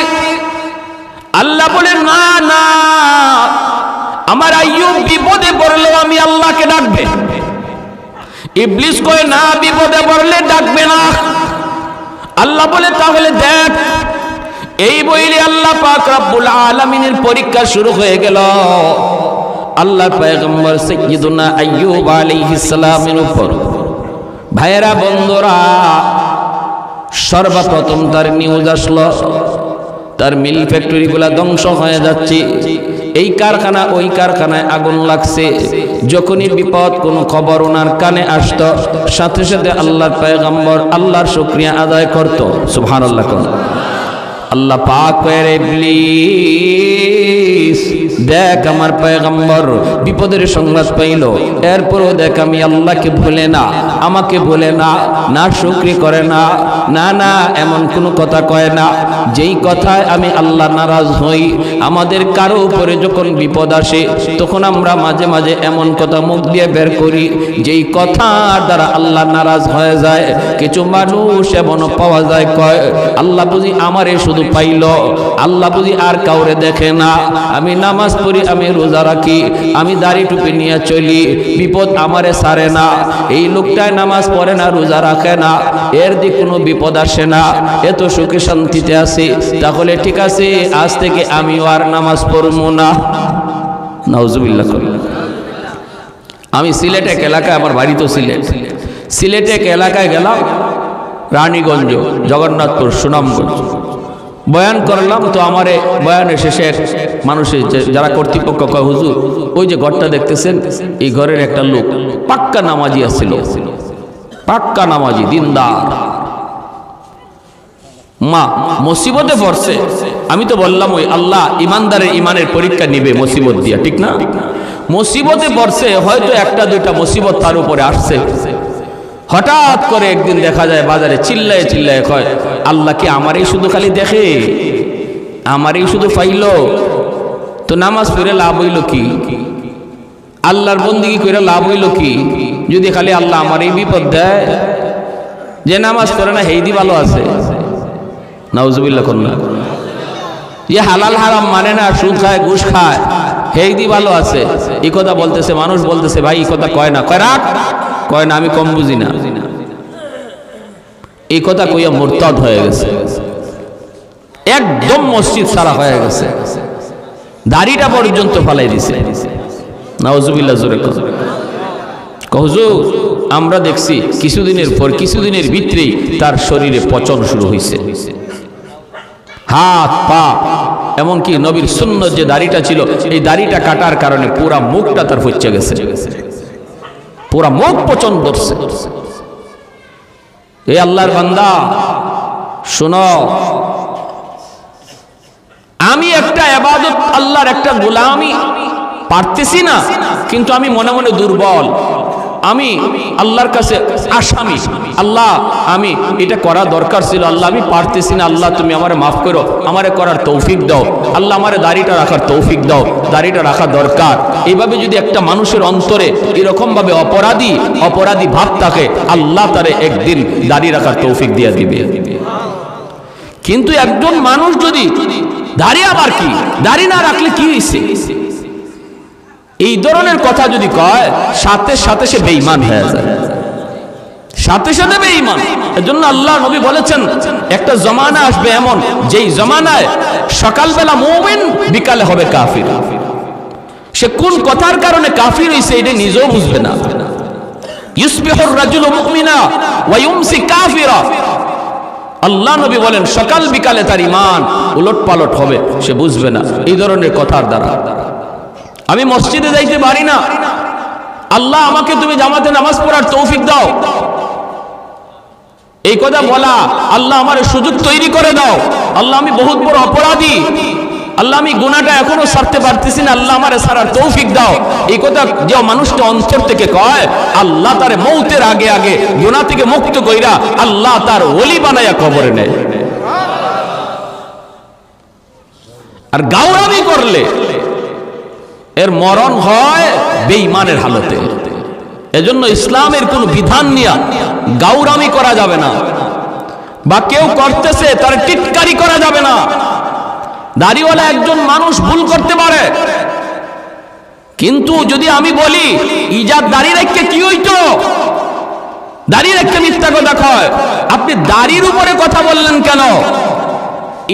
আল্লাহ বলে না না, আমার আইয়ুব বিপদে পড়লেও আমি আল্লাহকে ডাকবে। ইবলিস কয় না, বিপদে পড়লে ডাকবে না। আল্লাহ বলে তাহলে দেখ। এই বইলে আল্লাহ পাক রব্বুল আলামিনের পরীক্ষা শুরু হয়ে গেল আল্লাহর পয়গম্বর সাইয়্যিদুনা আইয়ুব আলাইহিস সালামের উপর। ভাইয়েরা, বন্ধুরা, সর্বপ্রথম তার নিউজ আসলো তার মিল ফ্যাক্টরিগুলা ধ্বংস হয়ে যাচ্ছে, এই কারখানা ওই কারখানায় আগুন লাগছে। যখনই বিপদ কোনো খবর ওনার কানে আসতো, সাথে সাথে আল্লাহর পয়গম্বর আল্লাহর শুকরিয়া আদায় করত। সুবহানাল্লাহ। আল্লাহ পাক কয়, ইবলিস দেখ, আমার পয়গম্বর বিপদের সংবাদ পাইল, এরপরও দেখ আমি আল্লাহকে ভুলে না, আমাকে ভুলে না, না শুকরি করে না, না না এমন কোনো কথা কয় না যেই কথায় আমি আল্লাহ নারাজ হই। আমাদের কারো উপরে যখন বিপদ আসে তখন আমরা মাঝে মাঝে এমন কথা মুখ দিয়ে বের করি যেই কথার দ্বারা আল্লাহ নারাজ হয়ে যায়। কিছু মানুষ এমনও পাওয়া যায় কয়, আল্লাহ বুঝি আমারে শুধু পাইল, আল্লাহ বুঝি আর কাউরে দেখে না। আমি নামাজ পড়ি, আমি রোজা রাখি, আমি দাড়ি টুপি নিয়ে চলি, বিপদ আমারে ছাড়ে না। এই লোকটায় নামাজ পড়ে না, রোজা রাখে না, এর দিকে কোনো বিপদ আসে না, এত সুখে শান্তিতে আছে। তাহলে ঠিক আছে, আজ থেকে আমিও আর নামাজ পড়বো না। নাউজুবিল্লাহ। আমি সিলেট এক এলাকায়, আমার বাড়ি তো সিলেট এক এলাকায় গেলাম, রানীগঞ্জ, জগন্নাথপুর, সুনামগঞ্জ, বয়ান করলাম। তো আমার বয়ানের শেষে মানুষের যারা কর্তৃপক্ষ কয়, হুজুর ওই যে ঘরটা দেখতেছেন, এই ঘরের একটা লোক পাক্কা নামাজি আসছিল, পাক্কা নামাজি, দিনদার, মা মুসিবতে পড়ছে। আমি তো বললাম, ওই আল্লাহ ইমানদারের ইমানের পরীক্ষা নিবে মুসিবত দিয়া, ঠিক না? মুসিবতে পড়ছে, হয়তো একটা দুইটা মুসিবত তার উপরে আসছে। হঠাৎ করে একদিন দেখা যায় বাজারে চিল্লায় চিল্লায় কয়, আল্লাহ কি আমারই শুধু খালি দেখে, আমারই শুধু পাইল? তো নামাজ পড়ে লাভ হইল কি? আল্লাহর বন্দেগী করে লাভ হইল কি যদি খালি আল্লাহ আমার এই বিপদ দেয়? যে নামাজ পড়ে না হেইদি ভালো আছে। নাউজুবিল্লাহ। করনা যে হালাল হারাম মানে না, সুদ খায়, ঘুষ খায়, হেইদি ভালো আছে। এই কথা বলতেছে, মানুষ বলতেছে, ভাই এই কথা কয় না, কয় রাখ, কয় না, আমি কম বুঝি না। এই কথা কইয়া মুরতাদ হয়ে গেছে, একদম মসজিদ সারা হয়ে গেছে, দাড়িটা পর্যন্ত ফালাই দিছে। নাউজুবিল্লাহ। জোরে হুজুর, আমরা দেখছি কিছুদিনের ভিতরেই তার শরীরে পচন শুরু হয়েছে, হাত পা, এমনকি নবীর সুন্নত যে দাড়িটা ছিল, এই দাড়িটা কাটার কারণে পুরা মুখটা তার ফচ্ছে গেছে, পুরা মুখ পচন ধরছে। এই আল্লাহর বান্দা শোনো, আমি একটা ইবাদত, আল্লাহর একটা গোলামি পারতেছি না, কিন্তু আমি মনে মনে দুর্বল, আমি আল্লাহর কাছে আসামি। আল্লাহ, আমি এটা করা দরকার ছিল, আল্লাহ আমি পারতেছি না, আল্লাহ তুমি আমারে মাফ করো, আমারে করার তৌফিক দাও, আল্লাহ আমারে দাড়িটা রাখার তৌফিক দাও, দাড়িটা রাখা দরকার। এইভাবে যদি একটা মানুষের অন্তরে এরকম ভাবে অপরাধী ভাব থাকে, আল্লাহ তারে একদিন দাড়ি রাখার তৌফিক দিয়ে দিবে। কিন্তু একজন মানুষ যদি দাড়ি, আবার কি দাড়ি না রাখলে কি হয়েছে, এই ধরনের কথা যদি কয়, সাথে সাথে সে বেঈমান হয়ে যায়, সাথে সাথে বেঈমান। এজন্য আল্লাহ নবী বলেছেন, একটা জমানা আসবে এমন, যেই জমানায় সকালবেলা মুমিন, বিকালে হবে কাফির। সে কোন কথার কারণে কাফির হইছে এটা নিজেও বুঝবে না। ইউসবিহুর রাজুলু মুমিনা ওয়া ইউমসি কাফিরা। আল্লাহ নবী বলেন, সকাল বিকালে তার ঈমান উলটপালট হবে, সে বুঝবে না এই ধরনের কথার দ্বারা। আমি মসজিদে যাইতে পারি না, আল্লাহ আমাকে তুমি জামাতে নামাজ পড়ার তৌফিক দাও, এই কথা বলা, আল্লাহ আমার সুযোগ তৈরি করে দাও, আল্লাহ আমি বহুত বড় অপরাধী, আল্লাহ আমি গুনাহটা এখনো ছাড়তে পারতেছি না, আল্লাহ আমারে ছাড়ার তৌফিক দাও, এই কথা যে মানুষটা অন্তর থেকে কয়, আল্লাহ তার মৌতের আগে আগে গুনাহ থেকে মুক্ত কইরা আল্লাহ তার ওলি বানায়া কবরে নেয়। আর গাওরামি করলে এর মরণ হয় বেঈমানের হালতে। এজন্য ইসলামের কোন বিধান নিয়ে গাউরামি করা যাবে না, বা কেউ করতেছে তার টিটকারি করা যাবে না। দাড়িওয়ালা একজন মানুষ ভুল করতে পারে, কিন্তু যদি আমি বলি ইজাদ দাড়ি রেখে কি হইতো, দাড়ি রেখে মিথ্যা কথা কয়, আপনি দাড়ির উপরে কথা বললেন কেন?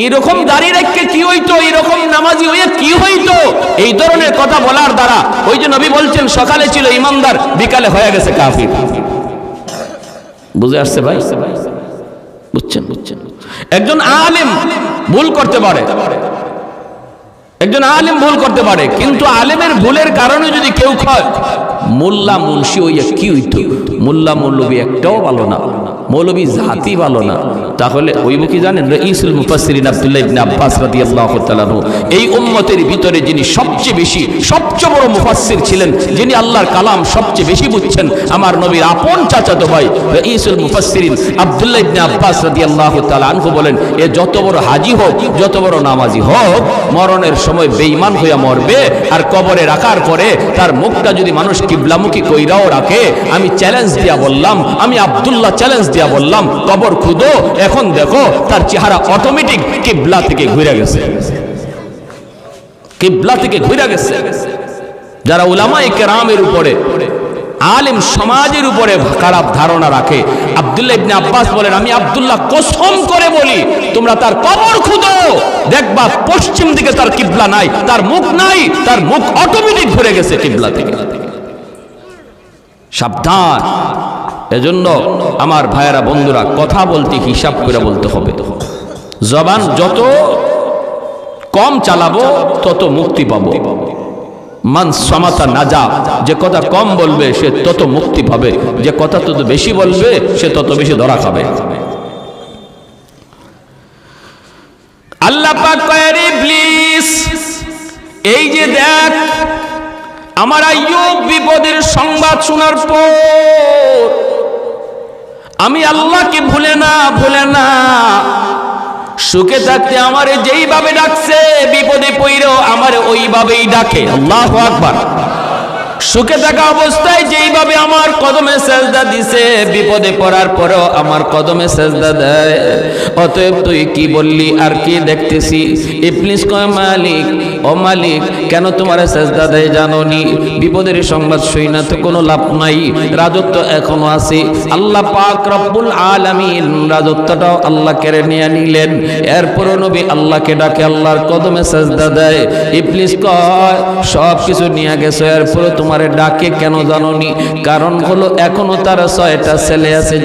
এরকম দাড়ি রেখে কি হইতো, এরকম নামাজি হয়ে কি হইতো, এই ধরনের কথা বলার দ্বারা ওই যে নবী বলছেন সকালে ছিল ইমানদার, বিকালে হয়ে গেছে কাফির। বুঝে আসছে ভাই? বুঝছেন? একজন আলেম ভুল করতে পারে, একজন আলেম ভুল করতে পারে, কিন্তু আলেমের ভুলের কারণে যদি কেউ কয় মোল্লা মুন্সি হইয়া কি হইতো, মোল্লা মৌলবী একটাও ভালো না, মৌলবী জাতি ভালো না, তাহলে হইব কি জানেন? রাইসুল মুফাসসিরিন আব্দুল্লাহ ইবনে আব্বাস রাদিয়াল্লাহু তাআলা আনহু, এই উম্মতের ভিতরে যিনি সবচেয়ে বড় মুফাসসির ছিলেন, যিনি আল্লাহর কালাম সবচেয়ে বেশি বুঝছেন, আমার নবীর আপন চাচাতো ভাই রাইসুল মুফাসসিরিন আব্দুল্লাহ ইবনে আব্বাস রাদিয়াল্লাহু তাআলা আনহু বলেন, এ যত বড় হাজী হোক, যত বড় নামাজি হোক, মরণের সময় বেঈমান হইয়া মরবে, আর কবরে রাখার পরে তার মুখটা যদি মানুষ কিবলামুখী কইরাও রাখে, আমি চ্যালেঞ্জ দিয়া বললাম, আমি আব্দুল্লাহ চ্যালেঞ্জ দিয়া বললাম, কবর খুদো, এখন দেখো তার চেহারা অটোমেটিক কিবলা থেকে ঘুরে গেছে, কিবলা থেকে ঘুরে গেছে। যারা উলামায়ে কেরামের উপরে, আলেম সমাজের উপরে খারাপ ধারণা রাখে, আব্দুল্লাহ ইবনে আব্বাস বলেন, আমি আব্দুল্লাহ কসম করে বলি, তোমরা তার কবর খুঁজো, দেখবা পশ্চিম দিকে তার কিবলা নাই, তার মুখ নাই, তার মুখ অটোমেটিক ঘুরে গেছে কিবলা থেকে। সাবধান। এজন্য আমার ভাইয়েরা, বন্ধুরা, কথা বলতে হিসাব করে বলতে হবে। জবান যত কম চালাবো তত মুক্তি পাবো। মান সামাতা নাজা, যে কথা কম বলবে সে তত মুক্তি পাবে, যে কথা তত বেশি বলবে সে তত বেশি ধরা খাবে। আল্লাহ পাক কয়, ইবলিস, এই যে দেখ, আমার আইয়ুব বিপদের সংবাদ শোনার পর আমি আল্লাহকে ভুলে না, সুখে থাকতে আমারে যেইভাবে ডাকছে, বিপদে পড়লেও আমারে ওইভাবেই ডাকে। আল্লাহু আকবার। সুখে থাকা অবস্থায় যেইভাবে আমার কদমে সেজদা দিছে, বিপদে পড়ার পরেও আমার কদমে সেজদা দেয়। অতএব তুই কি বললি আর কি দেখতেছি? ইবলিস কয়, মালিক, ও মালিক, কেন তোমার সেজদা দেয় জানোনি? বিপদের সংবাদ শুই না তো কোনো লাভ নাই, রাজত্ব এখনো আছে। আল্লাহ পাক রব্বুল আলামিন রাজত্বটাও আল্লাহ কেড়ে নিয়ে নিলেন, এরপরও নবী আল্লাহকে ডাকে, আল্লাহর কদমে সেজদা দেয়। ইবলিস কয়, সব কিছু নিয়ে গেছো, এরপরও তোমারে ডাকে কেন জানোনি? কারণ হলো এখনো তার 6টা ছেলে আছে,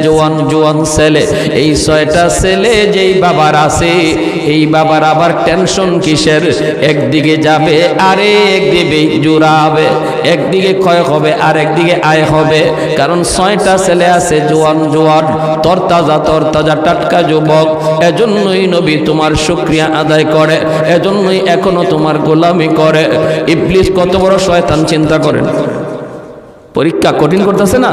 জোয়ান ছেলে। এই 6টা ছেলে যেই বাবার আছে, এই বাবার আবার টেনশন কিসের? একদিকে যাবে আরেক দিকে জোড়াবে, একদিকে ক্ষয় হবে আর একদিকে আয় হবে। কারণ 6টা ছেলে আছে জোয়ান, তরতাজা টাটকা যুবক। এজন্যই নবী তোমার শুকরিয়া আদায় করে, এজন্যই এখনো তোমার গোলামি করে। ইবলিস কত বড় শয়তান চিন্তা করেন। পরীক্ষা কঠিন করতেছে না?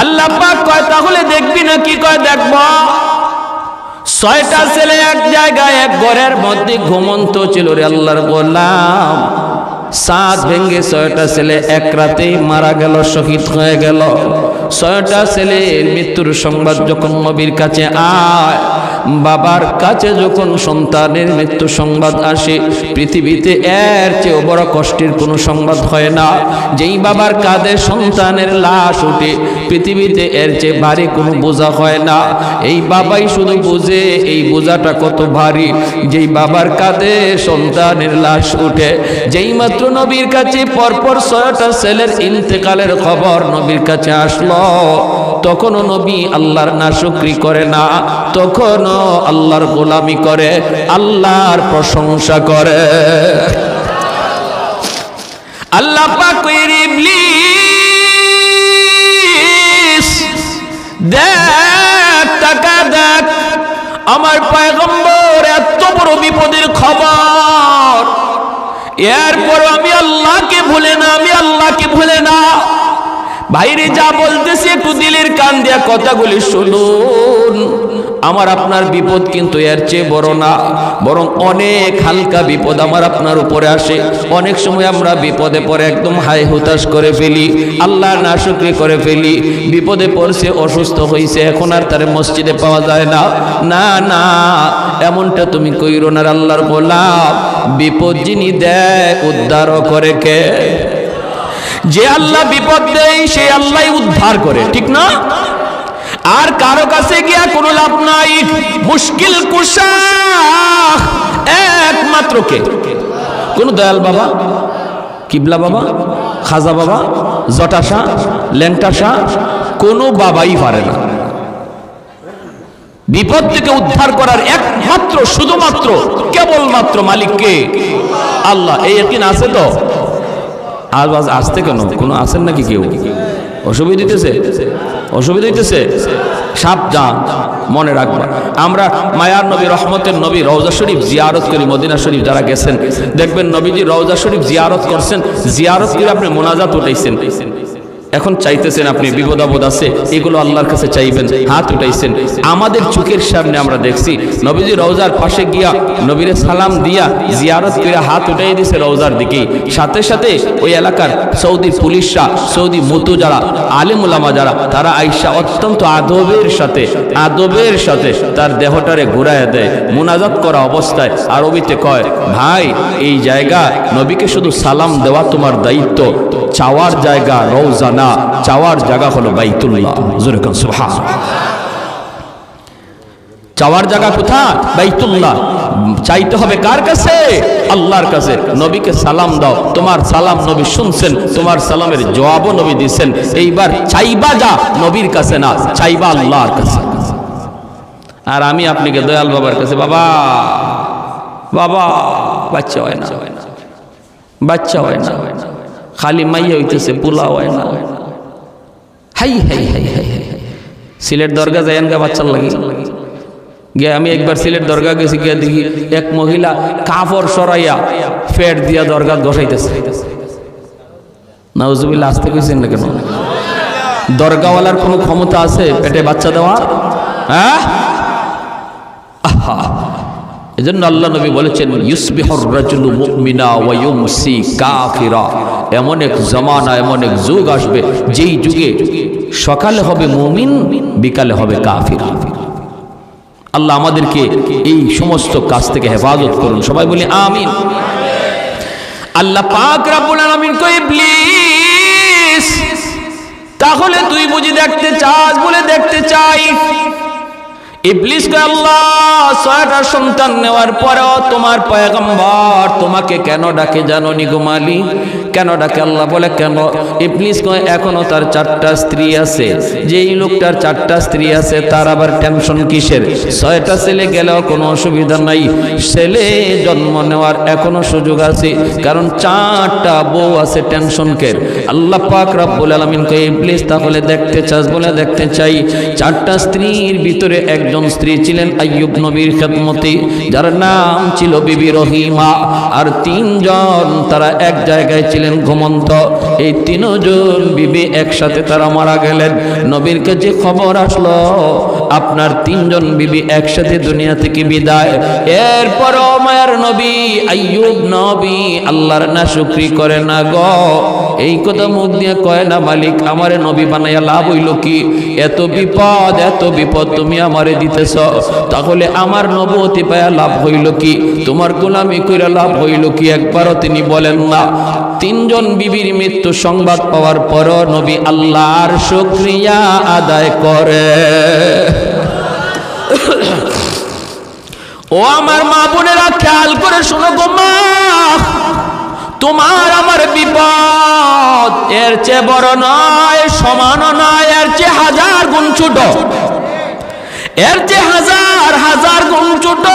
আল্লাহ পাক কয়, তাহলে দেখবি না? কি কয়, দেখব। 6টা ছেলে এক জায়গায় এক ঘরের মধ্যে ঘুমন্ত ছিল রে আল্লাহর গোলাম। সাত ভেঙ্গে 6টা ছেলে এক রাতেই মারা গেল, শহীদ হয়ে গেল। 6টা ছেলের মৃত্যুর সংবাদ যখন নবীর কাছে আয়, বাবার কাছে যখন সন্তানের মৃত্যু সংবাদ আসে, পৃথিবীতে এর চেয়ে বড় কষ্টের কোনো সংবাদ হয় না। যেই বাবার কাঁধে সন্তানের লাশ উঠে, পৃথিবীতে এর চেয়ে ভারী কোনো বোঝা হয় না। এই বাবাই শুধু বুঝে এই বোঝাটা কত ভারী। যেই বাবার কাঁধে সন্তানের লাশ উঠে, যেই মাত্র নবীর কাছে পরপর 6টা ছেলের ইন্তেকালের খবর নবীর কাছে আসলো, তখনও নবী আল্লাহর নাশুকরি করে না, তখনও আল্লাহর গোলামি করে, আল্লাহর প্রশংসা করে। আল্লাহ পাক কইর, ইবলিস দেখ, টাকা দেখ, আমার পয়গম্বর এত বড় বিপদের খবর, এরপর আমি আল্লাহকে ভুলে না। ভাইরে যা বলতেছি একটু দিলের কান দিয়া কথাগুলি শুনুন। আমার আপনার বিপদ কিন্তু এর চেয়ে বড় না, বরং অনেক হালকা বিপদ আমার আপনার উপরে আসে। অনেক সময় আমরা বিপদে পড়ে একদম হাই হুতাশ করে ফেলি, আল্লাহ নাশুকরি করে ফেলি। বিপদে পড়ছে, অসুস্থ হয়েছে, এখন আর তার মসজিদে পাওয়া যায় না। না না, এমনটা তুমি কইরো না। আল্লাহর গোলাম, বিপদ যিনি দেয় উদ্ধারও করে কে? যে আল্লাহ বিপদ দেয় সে আল্লাহ উদ্ধার করে, ঠিক না? আর কারো কাছে গিয়া কোনো লাভ নাই। মুশকিল কুশা একমাত্র কে? কোন দয়াল বাবা, কিবলা বাবা, খাজা বাবা, জটা শাহ, ল্যাংটা শাহ, কোনো বাবাই পারে না। বিপদ থেকে উদ্ধার করার একমাত্র, শুধুমাত্র, কেবলমাত্র মালিককে আল্লাহ। এই একদিন আছে তো? আওয়াজ আসতে কেন? কোনো আছেন নাকি কেউ? অসুবিধা দিতেছে? অসুবিধা দিতেছে? সাবধান, মনে রাখবা। আমরা মায়ার নবী, রহমতের নবী রওজা শরীফ জিয়ারত করি। মদিনা শরীফ যারা গেছেন দেখবেন নবীজি রওজা শরীফ জিয়ারত করছেন। জিয়ারত করে আপনি মোনাজাত উঠাইছেন। এখন চাইতেছেন আপনি, বিপদ আপদ আছে, এগুলো আল্লাহর কাছে চাইবেন, হাত উঠাইছেন। আমাদের চোখের সামনে আমরা দেখছি নবীজি রওজার পাশে গিয়া নবীরে সালাম দিয়া জিয়ারত করে হাত উঠাই দিয়েছে রওজার দিকে। সাথে সাথে ওই এলাকার সৌদি পুলিশরা, সৌদি মুতু যারা, আলেম উলামা যারা, তারা আইসা অত্যন্ত আদবের সাথে তার দেহটারে ঘুরাইয়া দেয়। মুনাজাত করা অবস্থায় আরবিতে কয়, ভাই এই জায়গা নবীকে শুধু সালাম দেওয়া তোমার দায়িত্ব, চাওয়ার জায়গা রওজা না, চাওয়ার জায়গা হলো বাইতুল্লাহ। জোরে কোন সুবহানাল্লাহ। চাওয়ার জায়গা কোথায়? বাইতুল্লাহ। চাইতে হবে কার কাছে? আল্লাহর কাছে। নবীকে সালাম দাও, তোমার সালাম নবী শুনছেন, তোমার সালামের জবাবও নবী দিচ্ছেন। এইবার চাইবা যা নবীর কাছে না, চাইবা আল্লাহর কাছে। আর আমি আপনাকে দয়াল বাবার কাছে, বাবা বাবা, বাচ্চা হয় না, বাচ্চা হয় না, খালি মাইয়া হইতেছে, পোলা হয় না। হাই হাই হাই হাই হাই। সিলেট দরগা যাইন গা বাচ্চার লাগে গিয়ে। আমি একবার সিলেট দরগা গেছি, গিয়ে দেখি এক মহিলা কাপড় সরাইয়া ফেট দিয়া দরগা বসাইতেছে। নাউজুবিল্লাহ, আসতে কইছেন না কেন? দরগাওয়ালার কোনো ক্ষমতা আছে পেটে বাচ্চা দেওয়ার? হ্যাঁ, এজন্য আল্লাহ নবী বলেছেন, ইউসবিহুর রাজুলু মুমিনা ওয়া ইউমসি কাফিরা। এমন এক জামানা, এমন এক যুগ আসবে যেই যুগে সকালে হবে মুমিন, বিকালে হবে কাফির। আল্লাহ আমাদেরকে এই সমস্ত কাজ থেকে হেফাজত করুন। সবাই বলি আমিন। আল্লাহ পাক রব্বুল আলামিন কই, ইবলিস তাহলে তুই বুঝি দেখতে চাস? বলে দেখতে চাই। ইবলিস কয়, আল্লাহ 6টা সন্তান নেওয়ার পরেও তোমার পয়গম্বর তোমাকে কেন ডাকে জানো নি গো মালিক? কেন ডাকে? আল্লাহ বলে কেন? ইবলিস কয়, এখনো তার 4টা স্ত্রী আছে। যেই লোকটার 4টা স্ত্রী আছে তার আবার টেনশন কিসের? 6টা ছেলে গেলেও কোনো অসুবিধা নাই, ছেলে জন্ম নেওয়ার এখনো সুযোগ আছে, কারণ 4টা বউ আছে, টেনশন কের? আল্লাহ পাক রব্বুল আলামিন কয়, ইবলিস তাহলে দেখতে চাস? বলে দেখতে চাই। 4টা স্ত্রীর ভিতরে একজন স্ত্রী ছিলেন আইয়ুব নবীর খেদমতে, যার নাম ছিল বিবি রহিমা। আর 3জন তারা এক জায়গায় ছিলেন ঘুমন্ত। এই 3জন বিবি একসাথে তারা মারা গেলেন। নবীর কাছে খবর আসলো আপনার 3জন বিবি একসাথে দুনিয়া থেকে বিদায়। এরপরও মায়ার নবী আইয়ুব নবী আল্লাহর নাশুকরি করে না গো। এই কথা মুখ দিয়ে কয় না, মালিক আমারে নবী বানাইয়া লাভ হইল কি? এত বিপদ তুমি আমারে দিতেছ, তাহলে আমার নবুয়তি পায়া লাভ হইল কি? তোমার গোলামি কইরা লাভ হইল কি? একবারও তিনি বলেন না। 3জন বিবির মৃত্যু সংবাদ পাওয়ার পরও নবী আল্লাহর শুকরিয়া আদায় করে। ও আমার মা বোনেরা, খেয়াল করে শোনো গো মা, তোমার আমার বিপদ এর চেয়ে বড় নয়, সমান নয়, এর চেয়ে 1000 গুণ ছোট, এর চেয়ে 1000 গুণ ছোট।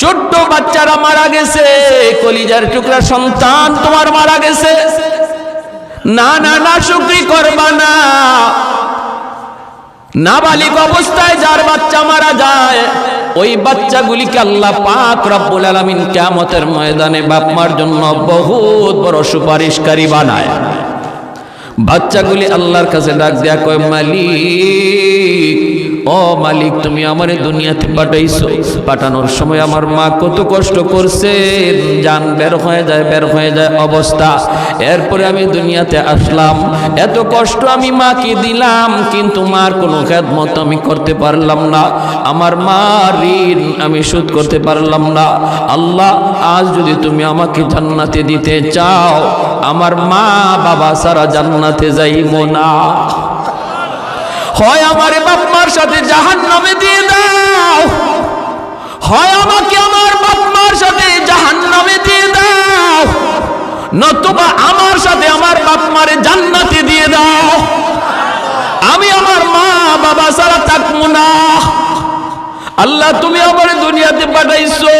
ছোট্ট বাচ্চারা মারা গেছে, কলিজার টুকরা সন্তান তোমার মারা গেছে। না না না, শুকরি করবা না। নাবালিগ অবস্থায় যার বাচ্চা মারা যায়, ওই বাচ্চাগুলিকে আল্লাহ পাক রব্বুল আলামিন কিয়ামতের ময়দানে বাপ মার জন্য বহুত বড় সুপারিশকারী বানায়। বাচ্চাগুলি আল্লাহর কাছে ডাক দেয়া কয়, মালিক ও মালিক তুমি আমারে দুনিয়াতে পাঠাইছো, পাঠানোর সময় আমার মা কত কষ্ট করছে, জান বের হয়ে যায় অবস্থা। এরপরে আমি দুনিয়াতে আসলাম, এত কষ্ট আমি মাকে দিলাম, কিন্তু মার কোনো খেদমত আমি করতে পারলাম না, আমার মার ঋণ আমি শোধ করতে পারলাম না। আল্লাহ আজ যদি তুমি আমাকে জান্নাতে দিতে চাও, আমার মা বাবা সারা জান্নাতে যাইব না, হয় আমার বাপ মার সাথে জাহান্নামে দিয়ে দাও, হয় আমাকে আমার বাপ মার সাথে জাহান্নামে দিয়ে দাও, নতুবা আমার সাথে আমার বাপ মারে জান্নাতে দিয়ে দাও, আমি আমার মা বাবা ছাড়া থাকবো না। আল্লাহ তুমি আমার দুনিয়াতে পাঠাইছো,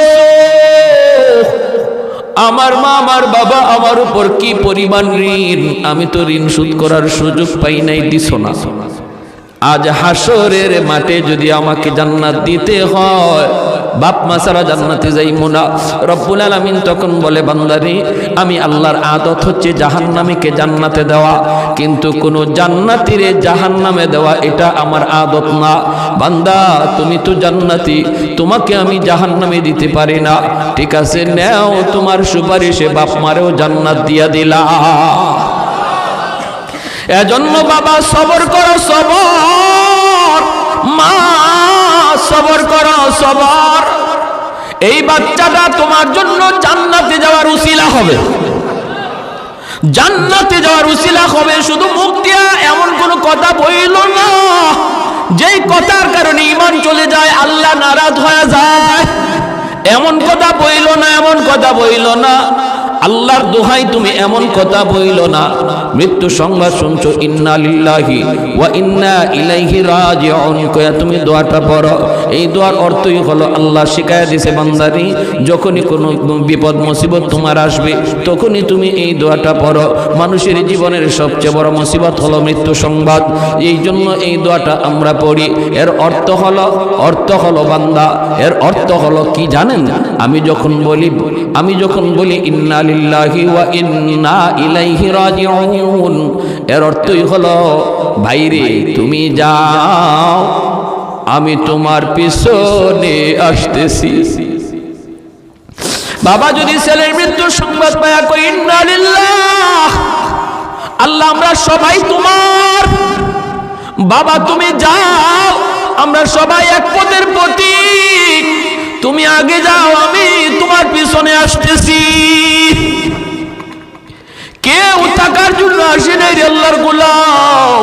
আমার মা আমার বাবা আমার উপর কি পরিমাণ ঋণ, আমি তো ঋণ শোধ করার সুযোগ পাই নাই, দিছো না। আজ হাসরের মাঠে যদি আমাকে জান্নাত দিতে হয়, বাপ মা ছাড়া জান্নাতে যাইবো না। রব্বুল আলামিন তখন বলে, বান্দারে আমি আল্লাহর আদত হচ্ছে জাহান্নামীকে জান্নাতে দেওয়া, কিন্তু কোন জান্নাতীরে জাহান্নামে দেওয়া এটা আমার আদত না। বান্দা তুমি তো জান্নাতি, তোমাকে আমি জাহান্নামে দিতে পারি না, ঠিক আছে নাও তোমার সুপারিশে বাপ মারেও জান্নাত দিয়া দিলা। এজন্য বাবা সবর করো, সবর, মা সবর করো, সবর। এই বাচ্চাটা তোমার জন্য জান্নাতে যাওয়ার উসিলা হবে, জান্নাতে যাওয়ার উসিলা হবে। শুধু মুখ দিয়া এমন কোন কথা বইল না যেই কথার কারণে ঈমান চলে যায়, আল্লাহ নারাজ হয়ে যায়, এমন কথা বইল না, এমন কথা বইল না। আল্লাহর দোহাই তুমি এমন কথা বইল না। মৃত্যু সংবাদ শুনছো, ইন্না লিল্লাহি ওয়া ইন্না ইলাইহি রাজিউন কয়া তুমি দোয়াটা পড়ো। এই দোয়ার অর্থই হলো আল্লাহ শিখায়া দিয়েছে, বান্দারি যখনই কোনো বিপদ মুসিবত তোমার আসবে তখনই তুমি এই দোয়াটা পড়ো। মানুষের জীবনের সবচেয়ে বড় মুসিবত হলো মৃত্যু সংবাদ, এই জন্য এই দোয়াটা আমরা পড়ি। এর অর্থ হলো বান্দা, এর অর্থ হলো কি জানেন? আমি যখন বলি ইন্না লিল্লাহি ওয়া ইন্না ইলাইহি রাজিউন, এর অর্থই হলো ভাইরে তুমি যাও, আমি তোমার পিছনে আসতেছি। বাবা যদি ছেলের মৃত্যুর সংবাদ পায়া কই ইন্না লিল্লাহ, আল্লাহ আমরা সবাই তোমার, বাবা তুমি যাও, আমরা সবাই এক পথের প্রতীক, তুমি আগে যাও, আমি তোমার পিছনে আসতেছি। কেউ থাকার জন্য আসে নাই রে আল্লাহর গোলাম,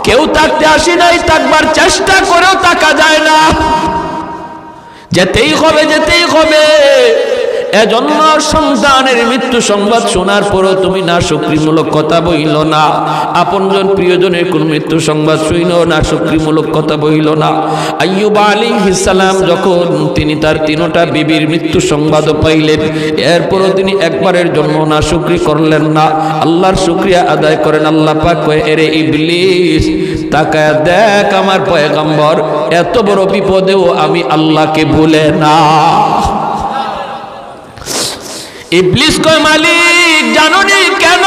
কেউ থাকতে আসে নাই, থাকবার চেষ্টা করেও থাকা যায় না, যেতেই হবে। এজন্য সন্তানের মৃত্যু সংবাদ শোনার পরও তুমি না শুকরিমূলক কথা বইল না, আপনজন প্রিয়জনের কোন মৃত্যু সংবাদ শুইনো না শুকরিমূলক কথা বইল না। আইয়ুব আলাইহিস সালাম যখন তিনি তার তিনটা বিবির মৃত্যু সংবাদ পাইলেন, এরপরও তিনি একবারের জন্য না শুকরি করলেন না, আল্লাহর শুকরিয়া আদায় করেন। আল্লাহ পাক কয়, এরে ইবলিস তাকায় দেখ, আমার পয়গম্বর এত বড় বিপদেও আমি আল্লাহকে ভুলে না। ইবলিস কয়, মালিক জানোনি কেন?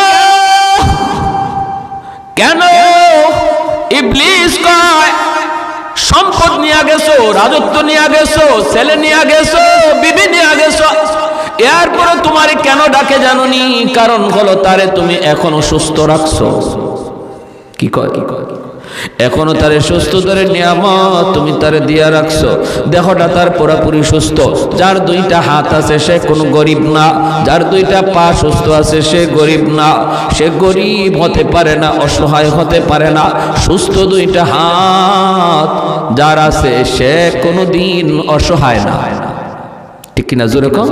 ইবলিস কয়, সম্পদ নিয়ে গেছো, রাজত্ব নিয়ে গেছো, ছেলে নিয়ে গেছো, বিবি নিয়ে গেছো, এরপরে তোমারে কেন ডাকে জানোনি? কারণ হলো তারে তুমি এখনো সুস্থ রাখছো। কি কয় এখনো তারে সুস্থতার নিয়ামত তুমি তারে দিয়া রাখছো, দেহটা তার পুরোপুরি সুস্থ। যার দুইটা হাত আছে সে কোনো গরিব না, যার দুইটা পা সুস্থ আছে সে গরিব না, সে গরিব হতে পারে না, অসহায় হতে পারে না। সুস্থ দুইটা হাত যার আছে সে কোনোদিন অসহায় না, ঠিক কিনা জোরে কম?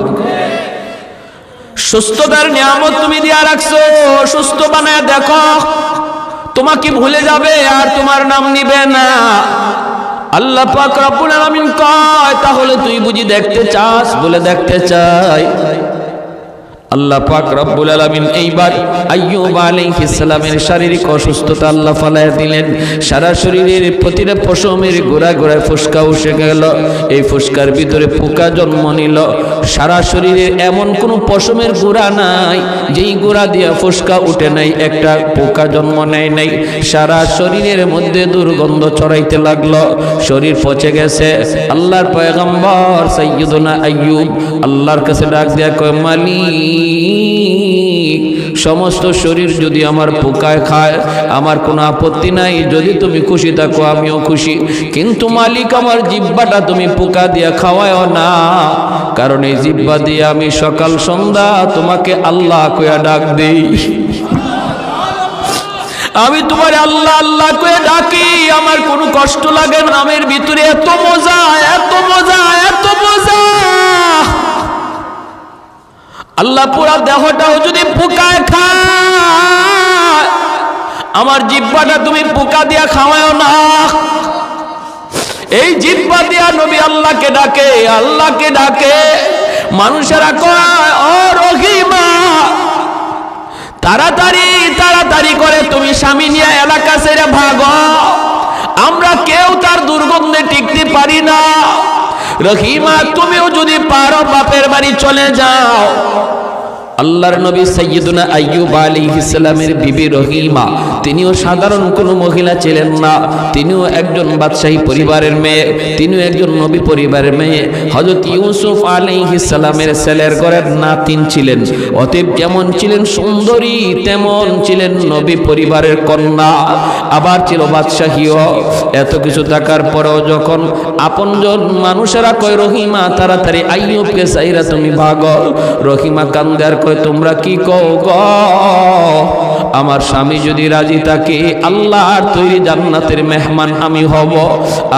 সুস্থতার নিয়ামত তুমি দিয়া রাখছো, সুস্থ বানায় দেখো, তোমাকে ভুলে যাবে আর তোমার নাম নিবে না। আল্লাহ পাক রব্বুল আলামিন কয়, তাহলে তুই বুঝি দেখতে চাস? বলে দেখতে চাই। আল্লাহ পাক রব্বুল আলামিন এইবার আইয়ুব আলাইহিস সালামের শারীরিক অসুস্থতা আল্লাহ ফালায়া দিলেন। সারা শরীরের প্রতিটা পশমের গোড়ায় গোড়ায় ফুসকা উঠে গেল। এই ফুসকার ভিতরে পোকা জন্ম নিল। সারা শরীরে এমন কোনো পশমের গোড়া নাই যেই গোড়া দিয়া ফুসকা উঠে নাই, একটা পোকা জন্ম নেয় নাই। সারা শরীরের মধ্যে দুর্গন্ধ ছড়াইতে লাগলো, শরীর পচে গেছে। আল্লাহর পয়গম্বর সাইয়্যিদুনা আইয়ুব আল্লাহর কাছে ডাক দিয়া কয়, মালিক, সমস্ত শরীর যদি আমার পোকায় খায় আমার কোনো আপত্তি নাই, যদি তুমি খুশি থাকো আমিও খুশি, কিন্তু মালিক আমার জিহ্বাটা তুমি পোকা দিয়া খাওয়ায় না, কারণ এই জিহ্বা দিয়ে আমি সকাল সন্ধ্যা তোমাকে আল্লাহ কইয়া ডাক দেই। আমি তোমার আল্লাহ আল্লাহ কয়ে ডাকি, আমার কোনো কষ্ট লাগে না। নামের ভিতরে এত মজা, এত মজা, এত মজা। আল্লাহ পুরা দেহটাও যদি পোকায় খায়, আমার জিহ্বাটা তুমি পোকা দিয়া খাওয়াও না। এই জিহ্বা দিয়া নবী আল্লাহকে ডাকে, আল্লাহকে ডাকে। মানুষেরা কয়, ও রহিমা, তাড়াতাড়ি তাড়াতাড়ি করে তুমি স্বামী নিয়ে এলাকা ছেড়ে ভাগো, আমরা কেউ তার দুর্গন্ধে টিকতে পারি না। রহিমা, তুমিও যদি পারো বাপের বাড়ি চলে যাও। আল্লাহর নবী সাইয়্যিদুনা আইয়ুব আলাইহিস সালামের বিবি রহিমা, তিনিও সাধারণ কোনো মহিলা ছিলেন না। তিনিও একজন বাদশাহী পরিবারের মেয়ে, তিনিও একজন নবী পরিবারের মেয়ে। হযরত ইউসুফ আলাইহিস সালামের ছেলের ঘরের নাতিন ছিলেন। অতএব যেমন ছিলেন সুন্দরী, তেমন ছিলেন নবী পরিবারের কন্যা, আবার ছিল বাদশাহীও। এত কিছু থাকার পরেও যখন আপনজন মানুষেরা কয়, রহিমা তাড়াতাড়ি আইয়ুবকে চাইরা তুমি ভাগো, রহিমা কান্দার কয়, তোমরা কি কও গো? আমার স্বামী যদি রাজি থাকে আল্লাহর তৈরি জান্নাতের মেহমান আমি হব,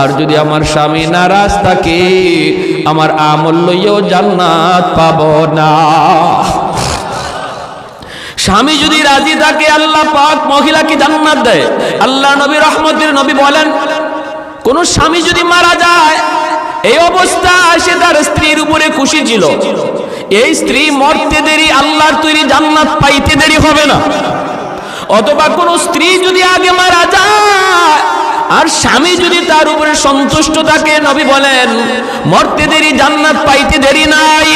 আর যদি আমার স্বামী নারাজ থাকে আমার আমল লইয়াও জান্নাত পাব না। স্বামী যদি রাজি থাকে আল্লাহ পাক মহিলাকে জান্নাত দেয়। আল্লাহ নবী রহমতের নবী বলেন, কোন স্বামী যদি মারা যায় এই অবস্থায় সে তার স্ত্রীর উপরে খুশি ছিল, এই স্ত্রী মরতে দেরি আল্লাহর তৈরি জান্নাত পাইতে দেরি হবে না। অথবা কোন স্ত্রী যদি আগে মারা যায় আর স্বামী যদি তার উপরে সন্তুষ্ট থাকে, নবী বলেন মরতে দেরি জান্নাত পাইতে দেরি নাই।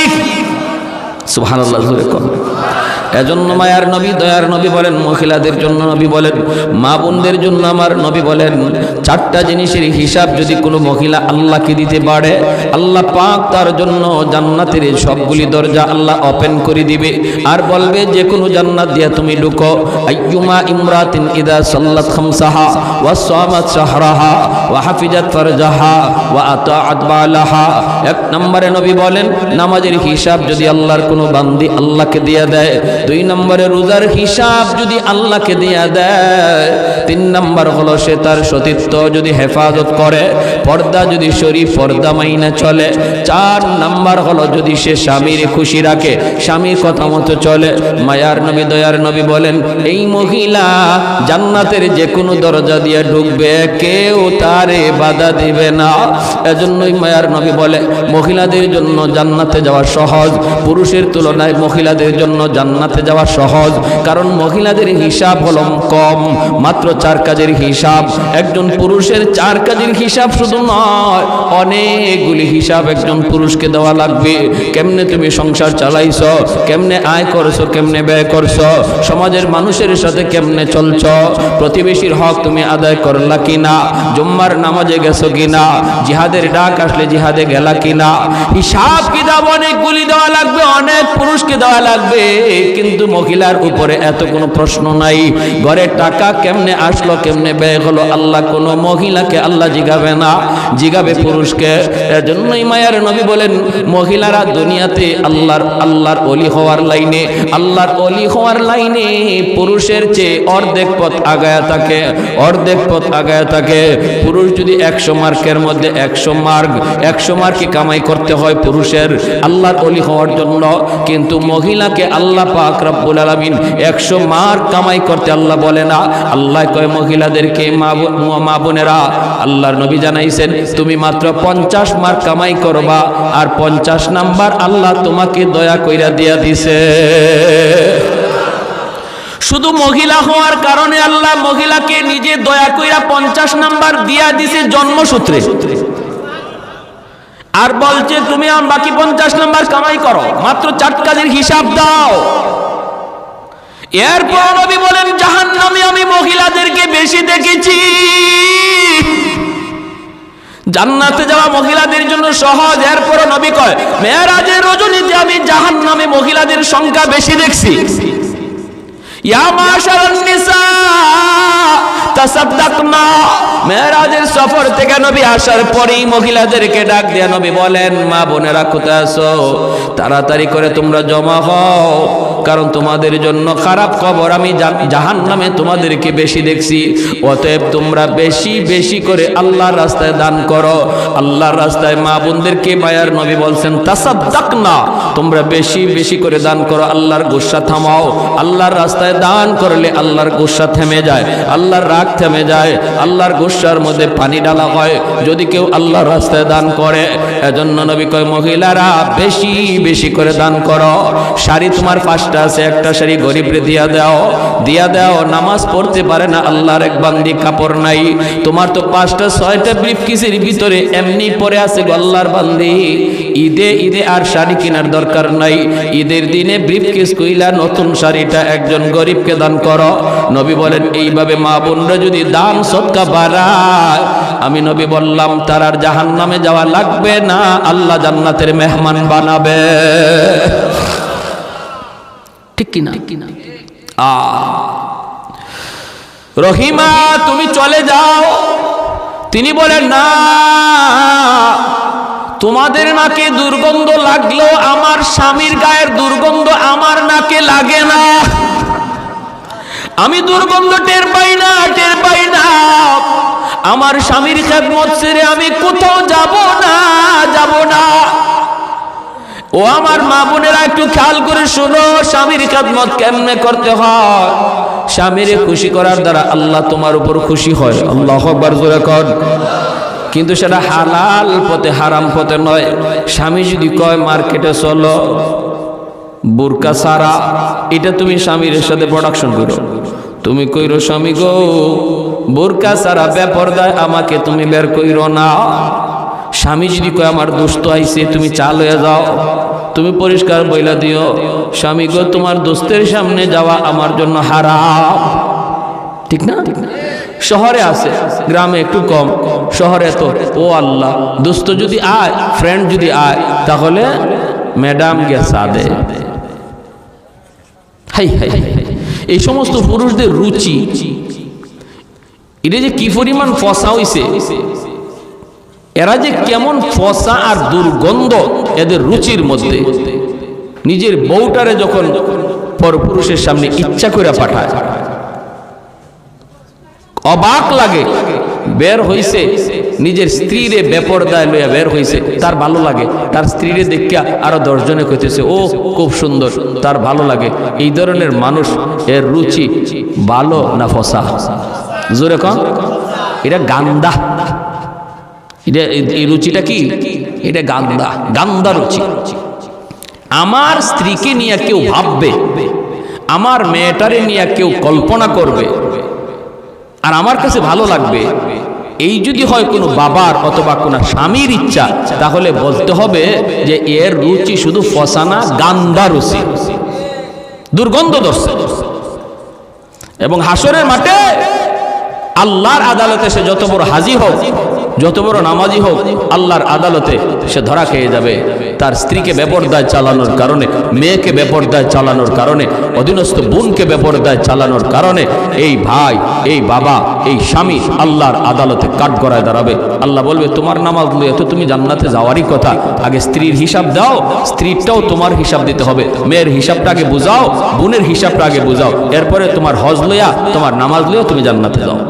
সুবহানাল্লাহ। এজন্য মায়ার নবী দয়ার নবী বলেন, মহিলাদের জন্য নবী বলেন, মা বোনদের জন্য আমার নবী বলেন, চারটা জিনিসের হিসাব যদি কোনো মহিলা আল্লাহকে দিতে পারে আল্লাহ পাক তার জন্য জান্নাতের সবগুলি দরজা আল্লাহ ওপেন করে দিবে, আর বলবে যে কোনো জান্নাত দিয়া তুমি ঢুকো। আইয়ুমা ইমরাতিন ইদা সাল্লাত খামসাহা ওয়া সামাত শাহরাহা ওয়া হাফিজাত ফারজাহা ওয়া আতাআত বালাহা। এক নম্বরে নবী বলেন, নামাজের হিসাব যদি আল্লাহর কোনো বান্দি আল্লাহকে দিয়া দেয়। দুই নম্বরে রোজার হিসাব যদি আল্লাহকে দিয়া দেয়। তিন নম্বর হলো সে তার সতীত্ব যদি হেফাজত করে, পর্দা যদি শরীফ পর্দা মাইনা চলে। চার নম্বর হলো যদি সে স্বামীর খুশি রাখে, স্বামীর কথা মতো চলে। মায়ার নবী দয়ার নবী বলেন, এই মহিলা জান্নাতের যে কোনো দরজা দিয়ে ঢুকবে, কেউ তারে বাধা দিবে না। এজন্যই মায়ার নবী বলে, মহিলাদের জন্য জান্নাতে যাওয়া সহজ, পুরুষের তুলনায় মহিলাদের জন্য জান্নাতে যাওয়া সহজ, কারণ মহিলাদের হিসাব হলো কম, মাত্র 4 কাজের হিসাব। একজন পুরুষের 4 কাজের হিসাব শুধু নয়, অনেকগুলি হিসাব একজন পুরুষকে দেওয়া লাগবে। কেমনে তুমি সংসার চালাইছো, কেমনে আয় করছো, কেমনে ব্যয় করছো, সমাজের মানুষের সাথে কেমনে চলছো, প্রতিবেশীর হক তুমি আদায় করলা কিনা, জুম্মার নামাজে গেছো কিনা, জিহাদের ডাক আসলে জিহাদে গেলা কিনা। হিসাব কিতাব অনেকগুলি দেওয়া লাগবে, অনেক পুরুষকে দেওয়া লাগবে, কিন্তু মহিলার উপরে এত কোনো প্রশ্ন নাই। ঘরের টাকা কেমনে আসলো, কেমনে ব্যয় হলো, আল্লাহ কোনো মহিলাকে আল্লাহ জিগাবে না, জিগাবে পুরুষকে। এজন্যই মায়ার নবী বলেন, মহিলারা দুনিয়াতে আল্লাহর ওলি হওয়ার লাইনে, আল্লাহর ওলি হওয়ার লাইনে পুরুষের চেয়ে অর্ধেক পথ আগায়া থাকে, অর্ধেক পথ আগায়া থাকে। পুরুষ যদি 100 মার্কের মধ্যে 100 মার্কই কামাই করতে হয় পুরুষের আল্লাহর ওলি হওয়ার জন্য, কিন্তু মহিলাকে আল্লাহ পাক রব্বুল আলামিন 100 মার কামাই করতে আল্লাহ বলে না। আল্লাহ কয় মহিলাদেরকে, মা বোনেরা, আল্লাহর নবী জানাইছেন তুমি মাত্র 50 মার কামাই করবা, আর 50 নাম্বার আল্লাহ তোমাকে দয়া কইরা দিয়া দিছে। শুধু মহিলা হওয়ার কারণে আল্লাহ মহিলাকে নিজে দয়া কইরা 50 নাম্বার দিয়া দিছে জন্মসূত্রে, আর বলছে তুমি বাকি 50 নাম্বার কামাই করো, মাত্র 4 কাজের হিসাব দাও। এরপর নবী বলেন জাহান্নামে আমি মহিলাদেরকে বেশি দেখেছি। জান্নাতে যাওয়া মহিলাদের জন্য সহজ, এরপর নবী কয় মেরাজের রজনীতে আমি জাহান্নামে মহিলাদের সংখ্যা বেশি দেখছি। ইয়া মাশারান নিসা তাসাদদাকনা, মেরাজের সফর থেকে নবী আসার পরেই মহিলাদেরকে ডাক দিয়ে নবী বলেন মা বোনেরা কোথায় আছো, তাড়াতাড়ি করে তোমরা জমা হও, কারণ তোমাদের জন্য খারাপ খবর, আমি জাহান্নামে তোমাদেরকে বেশি দেখছি। অতএব তোমরা বেশি বেশি করে আল্লাহর রাস্তায় দান করো। আল্লাহর রাস্তায় মা বোনদেরকে মায়ার নবী বলছেন তাসাদদাকনা, তোমরা বেশি বেশি করে দান করো, আল্লাহর গুসা থামাও। আল্লাহর রাস্তায় দান করলে আল্লাহর গুসা থেমে যায়, আল্লাহর রাগ থেমে যায়, আল্লাহর গুসার মধ্যে পানি ডালা হয় যদি কেউ আল্লাহর রাস্তায় দান করে। এজন্য নবী কয় মহিলারা বেশি বেশি করে দান করো। শাড়ি তোমার 5টা আছে, একটা শাড়ি গরিবরে দিয়া দাও, দিয়া দাও। নামাজ পড়তে পারে না, আল্লাহর এক বান্দি কাপড় নাই, তোমার তো 5টা 6টা ব্রিফকেসের ভিতরে এমনি পরে আছে আল্লাহর বান্দি, ঈদে ঈদে আর শাড়ি কেনার দরকার নাই, ঈদের দিনে ব্রিফকেস কইলা নতুন শাড়িটা একজন গরিবকে দান করো। নবী বলেন এইভাবে মা বোনরা যদি দান সদকা বাড়ায়, আমি নবী বললাম তার আর জাহান্নামে যাওয়া লাগবে না, আল্লাহ জান্নাতের মেহমান বানাবে। ঠিক কিনা? রহিমা তুমি চলে যাও। তিনি বলেন না, তোমাদের নাকে দুর্গন্ধ লাগলো, আমার স্বামীর গায়ের দুর্গন্ধ আমার নাকে লাগে না, আমি দুর্গন্ধ টের পাই না, টের পাই না। আমার স্বামীর খেদমত ছেড়ে আমি কোথাও যাব না, যাব না। ও আমার মা বোনেরা একটু খেয়াল করে শোনো, স্বামীর খেদমত কেমনে করতে হয়। স্বামীরে খুশি করার দ্বারা আল্লাহ তোমার উপর খুশি হয়। আল্লাহু আকবার জোরে কর। কিন্তু সেটা হালাল পথে, হারাম পথে নয়। স্বামী যদি কয় মার্কেটে চলো বোরকা সারা, এটা তুমি স্বামীর সাথে প্রোডাকশন করো। তুমি কইরো স্বামী গো বোরকা সারা বেপরদায় আমাকে তুমি বের কইরো না। স্বামী যদি কয় আমার দোস্ত আইছে তুমি চাল হয়ে যাও, তুমি পরিষ্কার বইলা দিও স্বামী গো তোমার দোস্তের সামনে যাওয়া আমার জন্য হারাম। ঠিক না? শহরে আছে, গ্রামে একটু কম, শহরে তো ও আল্লাহ দোস্ত যদি আয়, ফ্রেন্ড যদি আয়, তাহলে ম্যাডাম গেছা দে। হাই হাই, এই সমস্ত পুরুষদের রুচি, এটা যে কি পরিমাণ ফসা হইছে, এরা যে কেমন ফসা আর দুর্গন্ধ এদের রুচির মধ্যে। নিজের বউটারে যখন পরপুরুষের সামনে ইচ্ছা করে পাঠায়, অবাক লাগে। বের হইছে নিজের স্ত্রীরে বেপরদায় লইয়া বের হইছে, তার ভালো লাগে। তার স্ত্রীরে দেখিয়া আরো 10 জনে কইতেছে ও খুব সুন্দর, তার ভালো লাগে। এই ধরনের মানুষ এর রুচি ভালো না ফসা? জোরে কম। এটা গান্দা, এটা এই রুচিটা কি? এটা গান্দা, গান্দা রুচি। আমার স্ত্রীকে নিয়ে কেউ ভাববে, আমার মেয়েটারে নিয়ে কেউ কল্পনা করবে, আর আমার কাছে ভালো লাগবে, এই যদি হয় কোনো বাবার অথবা কোনো স্বামীর ইচ্ছা, তাহলে বলতে হবে যে এর রুচি শুধু ফসানা, গান্দা রুচি, দুর্গন্ধ দর্শন। এবং হাসরের মাঠে আল্লাহর আদালতে সে যত বড় হাজি হোক, যত বড় নামাজি হোক, আল্লাহর আদালতে সে ধরা খেয়ে যাবে তার স্ত্রীকে বেপরদায় চালানোর কারণে, মেয়েকে বেপরদায় চালানোর কারণে, অধীনস্থ বোনকে বেপরদায় চালানোর কারণে। এই ভাই, এই বাবা, এই স্বামী আল্লাহর আদালতে কাঠগড়ায় দাঁড়াবে। আল্লাহ বলবে তোমার নামাজ লইয়া তো তুমি জান্নাতে যাওয়ারই কথা, আগে স্ত্রীর হিসাব দাও, স্ত্রীরটাও তোমার হিসাব দিতে হবে। মেয়ের হিসাবটা আগে বুঝাও, বোনের হিসাবটা আগে বুঝাও, এরপরে তোমার হজ লইয়া, তোমার নামাজ লইয়া তুমি জান্নাতে যাও।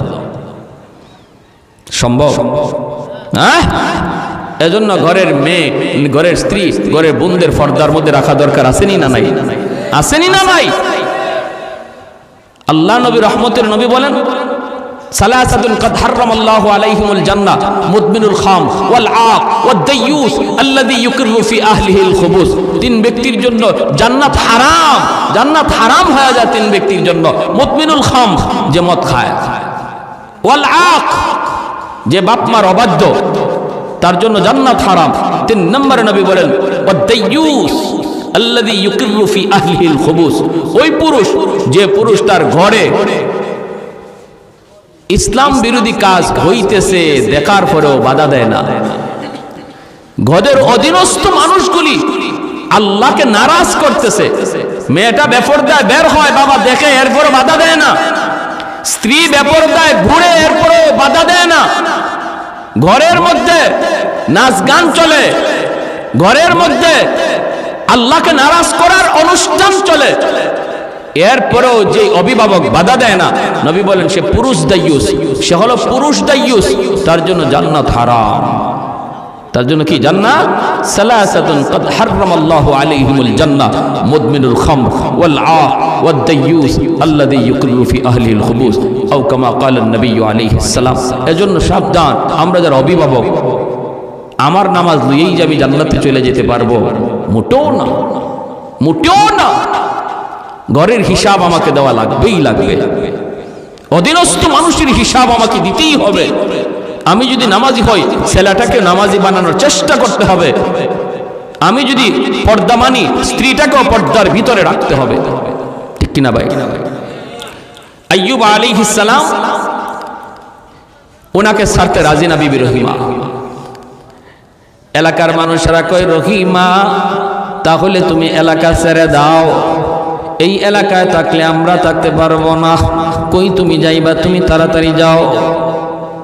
সম্ভব? হ্যাঁ, এজন্য ঘরের মেয়ে, ঘরের স্ত্রী, ঘরের বোনদের পর্দার মধ্যে রাখা দরকার। আসেনি না নাই? আসেনি না নাই? আল্লাহ নবী রহমতের নবী বলেন, সালাসাতুন কাদ হারামাল্লাহু আলাইহিমুল জান্নাহ মুদমিনুল খাম ওয়াল আক ওয়াদ দাইয়ুস আল্লাযী ইউকিরু ফি আহলিহিল খুবুস। তিন ব্যক্তির জন্য জান্নাত হারাম, জান্নাত হারাম হয়ে যায় তিন ব্যক্তির জন্য। মুদমিনুল খাম, যে মদ খায়, ওয়াল আক, যে বাপ মার অবাধ্য, তার জন্য জান্নাত হারাম। তিন নম্বরে নবী বলেন ওয়াদ দাইয়ুস আল্লাযী ইউকিরু ফি আহলিহিল খুবুস, ওই পুরুষ যে পুরুষ তার ঘরে ইসলাম বিরোধী কাজ হইতেছে দেখার পরেও বাধা দেয় না। ঘরের অধীনস্থ মানুষগুলি আল্লাহকে নারাজ করতেছে, মেয়েটা বেপরদায় বের হয়, বাবা দেখে, এরপরে বাধা দেয় না। স্ত্রী বেপরদায় ঘুরে, এরপরে বাধা দেয় না। ঘরের মধ্যে নাচ গান চলে, ঘরের মধ্যে আল্লাহকে নারাজ করার অনুষ্ঠান চলে, এরপরেও যে অভিভাবক বাধা দেয় না, নবী বলেন সে পুরুষ দাইয়ুস, সে হলো পুরুষ দাইয়ুস, তার জন্য জান্নাত হারাম। তার জন্য কি জান্নাত? সালাসাতুন কাদ হারামাল্লাহু আলাইহিমুল জান্নাহ মুদমিনুল খামর ওয়াল আক ওয়াদ দাইয়ুস আল্লাযী ইউকিরু ফি আহলিহিল খুবুস আও কামা ক্বালা নবী আলাইহিস সালাম। এজন্য সাবধান, আমরা যারা অভিভাবক, আমার নামাজ লইয়েই যে আমি জান্নাতে চলে যেতে পারবো, মোটেও না, মোটেও না। ঘরের হিসাব আমাকে দেওয়া লাগবেই লাগবে, অধীনস্থ মানুষের হিসাব আমাকে দিতেই হবে। আমি যদি নামাজি হই, ছেলেটাকে নামাজি বানানোর চেষ্টা করতে হবে। আমি যদি পর্দা মানি, স্ত্রীটাকেও পর্দার ভিতরে রাখতে হবে, ঠিক কিনা ভাই? আইয়ুব আলাইহিস সালাম, ওনাকে ছাড়তে রাজি না বিবি রহিমা। এলাকার মানুষেরা কয়, রহিমা তাহলে তুমি এলাকা ছেড়ে দাও, এই এলাকায় থাকলে আমরা থাকতে পারবো না। কই তুমি যাইবা? তুমি তাড়াতাড়ি যাও।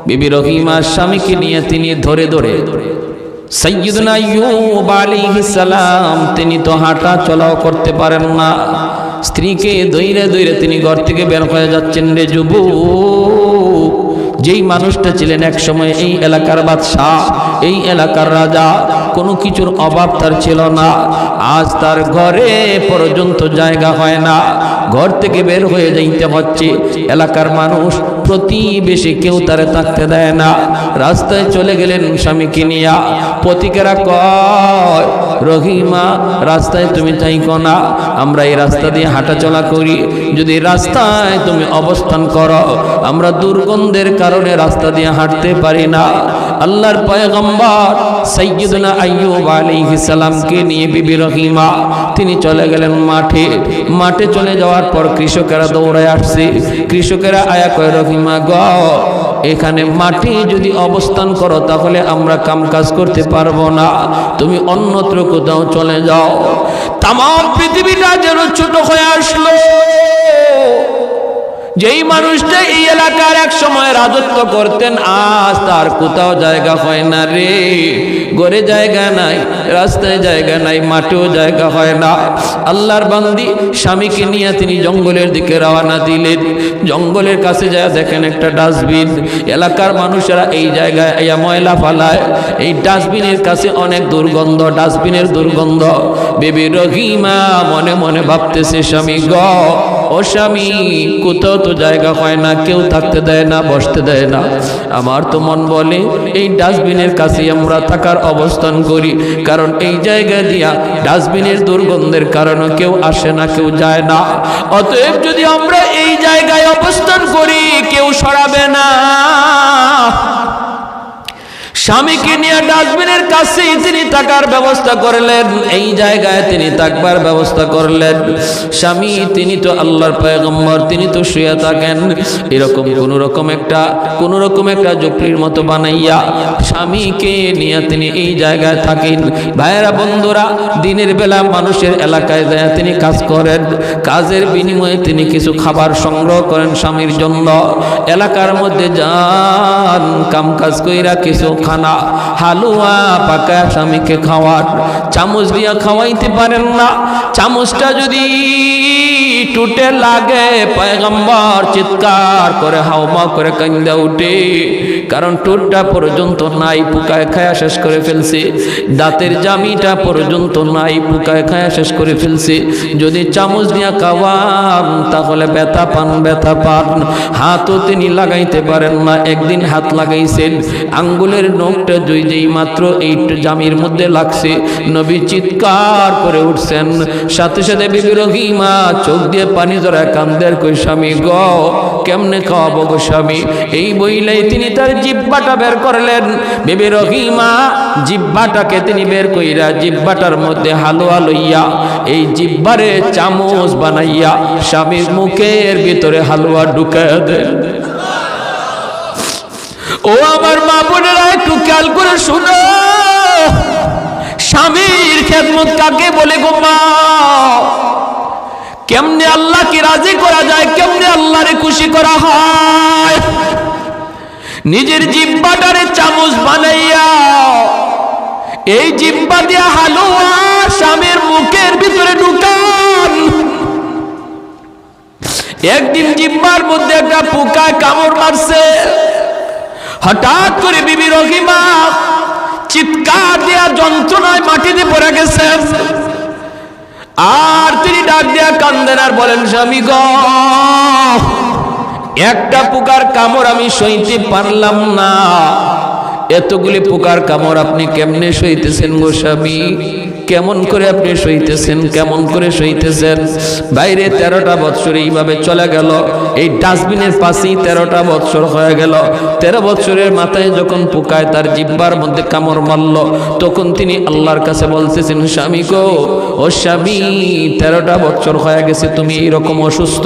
বিবি রহিমার স্বামীকে নিয়ে তিনি ধরে ধরে, সাইয়্যিদুনা আইয়ুব আলাইহিস সালাম তিনি তো হাঁটা চলাও করতে পারেন না, স্ত্রীকে ধইরে ধইরে তিনি ঘর থেকে বের হয়ে যাচ্ছেন। রে যুবক, যেই মানুষটা ছিলেন এক সময় এই এলাকার বাদশাহ, এই এলাকার রাজা, কোনো কিছুর অভাব তার ছিল না, আজ তার ঘরে পর্যন্ত জায়গা হয় না, ঘর থেকে বের হয়ে যাইতে হচ্ছে। এলাকার মানুষ, প্রতিবেশী কেউ তারে থাকতে দেয় না। রাস্তায় চলে গেলেন স্বামীকে নিয়া। পথিকেরা কয়, রহিমা রাস্তায় তুমি থাইকো না, আমরা এই রাস্তা দিয়ে হাঁটা চলা করি, যদি রাস্তায় তুমি অবস্থান করো, আমরা দুর্গন্ধের কারণে রাস্তা দিয়ে হাঁটতে পারি না। আল্লাহর পয়গম্বর সাইয়্যিদুনা আইয়ুব আলাইহিস সালামকে নিয়ে বিবি রহিমা তিনি চলে গেলেন মাঠে। মাঠে চলে যাওয়ার পর কৃষকেরা দৌড়ায় আসছে। কৃষকেরা আয়া কয়, রহিমা গ, এখানে মাঠে যদি অবস্থান করো তাহলে আমরা কাম কাজ করতে পারবো না, তুমি অন্যত্র কোথাও চলে যাও। তাম পৃথিবীটা যেন ছোট হয়ে আসলো। যেই মানুষটা এই এলাকার এক সময় রাজত্ব করতেন, আজ তার কোথাও জায়গা হয় না রে। ঘরে জায়গা নাই, রাস্তায় জায়গা নাই, মাঠেও জায়গা হয় না। আল্লাহর বান্দি স্বামীকে নিয়ে তিনি জঙ্গলের দিকে রওনা দিলেন। জঙ্গলের কাছে যায় দেখেন একটা ডাস্টবিন। এলাকার মানুষেরা এই জায়গায় ময়লা ফালায়, এই ডাস্টবিনের কাছে অনেক দুর্গন্ধ, ডাস্টবিনের দুর্গন্ধ। বিবি রহিমা মনে মনে ভাবতেছে, স্বামী গ, ও স্বামী, কোথাও তো জায়গা হয় না, কেউ থাকতে দেয় না, বসতে দেয় না। আমার তো মন বলে এই ডাস্টবিনের কাছে আমরা থাকার অবস্থান করি, কারণ এই জায়গা দিয়া ডাস্টবিনের দুর্গন্ধের কারণে কেউ আসে না, কেউ যায় না। অতএব যদি আমরা এই জায়গায় অবস্থান করি, কেউ সরাবে না। স্বামীকে নিয়ে ডাস্টবিনের কাছেই তিনি থাকার ব্যবস্থা করলেন, এই জায়গায় তিনি থাকবার ব্যবস্থা করলেন। স্বামী তিনি তো আল্লাহর পয়গম্বর, তিনি তো শুয়ে থাকেন। এরকম কোন রকম একটা ঝুপড়ির মতো বানাইয়া স্বামীকে নিয়ে তিনি এই জায়গায় থাকেন। ভাইয়েরা বন্ধুরা, দিনের বেলা মানুষের এলাকায় যায় তিনি কাজ করেন, কাজের বিনিময়ে তিনি কিছু খাবার সংগ্রহ করেন স্বামীর জন্য। এলাকার মধ্যে যান, কাম কাজ কইরা কিছু খানা হালুয়া পাকা স্বামীকে খাওয়ান। চামচ দিয়া খাওয়াইতে পারেন না, চামচটা যদি টুটে লাগে পয়গম্বর চিৎকার করে হাওমা করে কান্দা উঠে, কারণ টুটটা পর্যন্ত নাই, পোকায় খায়া শেষ করে ফেলছে। দাঁতের জামিটা পর্যন্ত নাই, পোকায় খায়া শেষ করে ফেলছে। যদি চামচ দিয়া খাওয়ান তাহলে ব্যথা পান, ব্যথা পান। হাতও তিনি লাগাইতে পারেন না। একদিন হাত লাগাইছেন, আঙ্গুলের নখটা যেই মাত্র এই জামির মধ্যে লাগছে, নবী চিৎকার করে উঠছেন। সাথে সাথে বিবি রহিমা চোখ দিয়ে পানি জড়ায় কান্দের, কই স্বামী গো কেমনে খাওয়াবো গো স্বামী। এই বইলাই তিনি তার জিহ্বাটা বের করলেন। বিবি রহিমা জিহ্বাটাকে তিনি বের কইরা জিহ্বাটার মধ্যে হালুয়া লইয়া এই জিহ্বারে চামচ বানাইয়া স্বামীর মুখের ভিতরে হালুয়া ঢুকাইয়া দেন। ও আমার মা বোনেরা, একটু খেয়াল করে শুনো, স্বামীর খেদমত কাকে বলে গো মা? কেমনে আল্লাহকে রাজি করা যায়, কেমনে আল্লাহরে খুশি করা হয়? নিজের জিহ্বাটারে চামচ বানাইয়া এই জিহ্বা দিয়া হালুয়া স্বামীর মুখের ভিতরে ঢুকান। একদিন জিহ্বার মধ্যে একটা পোকা কামড় মারছে। হঠাৎ করে বিবি রহিমা চিৎকার দিয়া যন্ত্রণায় মাটিতে পড়ে গেছেন। আর তিনি ডাক দিয়া কান্দেন আর বলেন, স্বামী গো একটা পোকার কামড় আমি সইতে পারলাম না। এতগুলি পোকার কামড় আপনি কেমনে সইতেছেন গো স্বামী? কেমন করে আপনি সইতেছেন, কেমন করে সইতেছেন? বাইরে 13টা বৎসর এইভাবে চলে গেল, এই ডাস্টবিনের পাশেই 13টা বৎসর হয়ে গেল। 13 বৎসরের মাথায় যখন পোকায় তার জিহ্বার মধ্যে কামড় মারল, তখন তিনি আল্লাহর কাছে বলতেছেন, স্বামী গো ও স্বামী 13টা বৎসর হয়ে গেছে তুমি এইরকম অসুস্থ,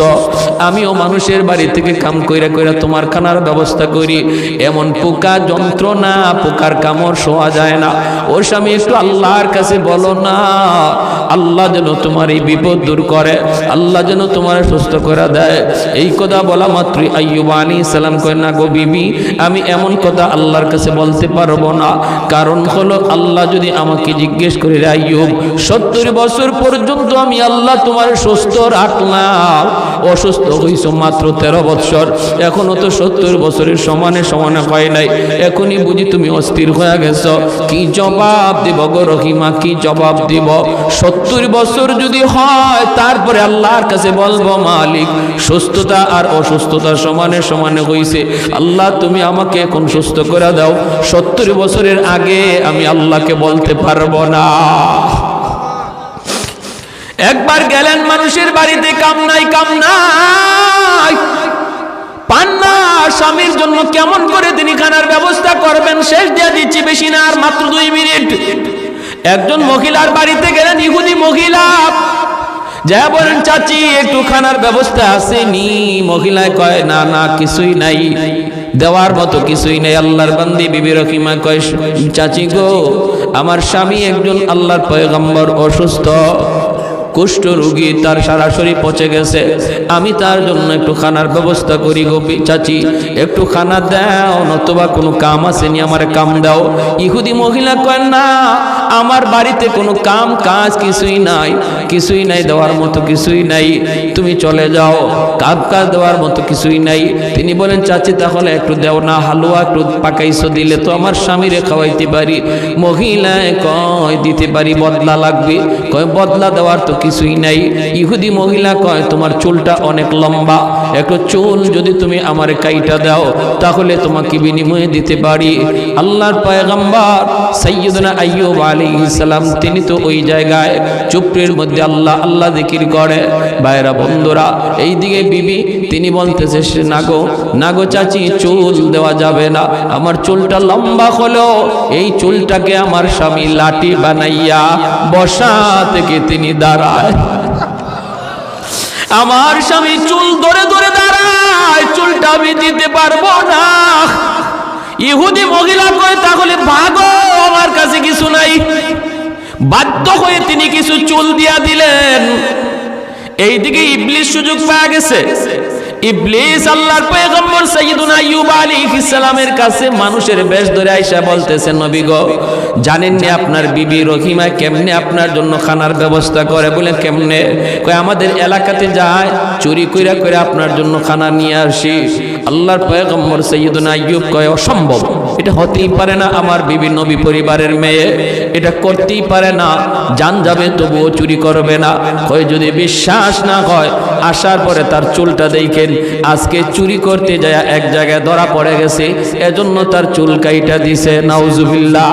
আমিও মানুষের বাড়ি থেকে কাম কইরা কইরা তোমার খানার ব্যবস্থা করি, এমন পোকা যন্ত্রণা, পোকার কামড় শোয়া যায় না। ও স্বামী একটু আল্লাহর কাছে বলো না, আল্লাহ যেন তোমার এই বিপদ দূর করে, আল্লাহ যেন তোমার সুস্থ করে দেয়। এই কথা বলা মাত্রই আইয়ুব আলাইহিস সালাম কয়, না গো বিবি, আমি এমন কথা আল্লাহর কাছে বলতে পারবো না। কারণ হলো আল্লাহ যদি আমাকে জিজ্ঞেস করে, আইয়ুব 70 বছর পর্যন্ত আমি আল্লাহ তোমার সুস্থ রাখলাম, অসুস্থ হইছো মাত্র 13 বছর, এখনো তো 70 বছরের সমানে সমানে হয় নাই, এখনই বুঝি তুমি অস্থির হয়ে গেছো। কি জবাব দিব গো রহিমা, কি জবাব দিব? 70 বছর যদি হয় তারপরে আল্লাহর কাছে বলবো, মালিক সুস্থতা আর অসুস্থতা সমানে সমানে হইছে, আল্লাহ তুমি আমাকে এখন সুস্থ করে দাও। 70 বছরের আগে আমি আল্লাহকে বলতে পারবো না। একবার গেলেন মানুষের বাড়িতে, কাম নাই কাম নাই, পান না। স্বামীর জন্য কেমন করে তিনি খানার ব্যবস্থা করবেন, শেষ দিয়ে দিচ্ছি, বেশি না, আর মাত্র 2 মিনিট। একজন মহিলার বাড়িতে গেলেন, ইহুদি মহিলা, যা বলেন, চাচি একটু খানার ব্যবস্থা আসেনি? মহিলায় কয়, না না কিছুই নাই, দেওয়ার মতো কিছুই নেই। আল্লাহর বান্দি বিবি রহিমা কয়, চাচি গো আমার স্বামী একজন আল্লাহর পয়গম্বর অসুস্থ, কুষ্ঠ রোগী, তার সারা শরীর পচে গেছে, আমি তার জন্য একটু খানার ব্যবস্থা করি গো চাচি, একটু খানা দাও, নতুবা কোনো কাম আসেনি আমার কাম দাও। ইহুদি মহিলা কয়, না আমার বাড়িতে কোনো কাম কাজ কিছুই নাই, কিছুই নাই, দেওয়ার মতো কিছুই নাই, তুমি চলে যাও, কাজ কাজ দেওয়ার মতো কিছুই নাই। তিনি বলেন, চাচি তাহলে একটু দেও না, হালুয়া একটু পাকাইছো, দিলে তো আমার স্বামীরে খাওয়াইতে পারি। মহিলায় কয়, দিতে পারি, বদলা লাগবে। কয়, বদলা দেওয়ার তো কিছুই নাই। ইহুদি মহিলা কয়, তোমার চুলটা অনেক লম্বা, একটু চুল যদি তুমি আমার কাইটা দাও তাহলে তোমাকে বিনিময়ে দিতে পারি। আল্লাহর পয়গম্বর সাইয়্যিদুনা আইয়ুব আলাইহিস সালাম তিনি তো ওই জায়গায় চুপড়ির মধ্যে আল্লাহ আল্লাহ জিকির করে। ভাইরা বন্ধুরা, এইদিকে বিবি তিনি বলতেছে, না গো চাচি, চুল দেওয়া যাবে না, আমার চুলটা লম্বা হলো, এই চুলটাকে আমার স্বামী লাঠি বানাইয়া বসা থেকে তিনি দাঁড়ায়, আমার স্বামী চুল ধরে ধরে দাঁড়ায়, চুলটা আমি দিতে পারবো না। ইহুদি মহিলা কয়, তাহলে ভাগো, আমার কাছে কিছু নাই। বাধ্য হয়ে তিনি কিছু চুল দিয়া দিলেন। এইদিকে ইবলিস সুযোগ পাওয়া গেছে, ইবলিস আল্লাহর পয়গম্বর সাইয়্যিদুনা আইয়ুব আলাইহিস সালামের কাছে মানুষের বেশ ধরে আইসা বলতেছে, নবী গো, জানেন না আপনার বিবি রহিমা কেমনে আপনার জন্য খানার ব্যবস্থা করে? বলে কেমনে? কয় আমাদের এলাকাতে যায়, চুরি কইরা কইরা আপনার জন্য খানা নিয়ে আসি। আল্লাহর পয়গম্বর সাইয়্যিদুনা আইয়ুব কয় অসম্ভব, এটা হতেই পারে না, আমার বিবি নবী পরিবারের মেয়ে, এটা করতেই পারে না, জান যাবে তবুও চুরি করবে না। কয় যদি বিশ্বাস না হয় আসার পরে তার চুলটা দেখেন, আজকে চুরি করতে যায় এক জায়গায় ধরা পড়ে গেছে, এজন্য তার চুল কাইটা দিছে। নাউজুবিল্লাহ।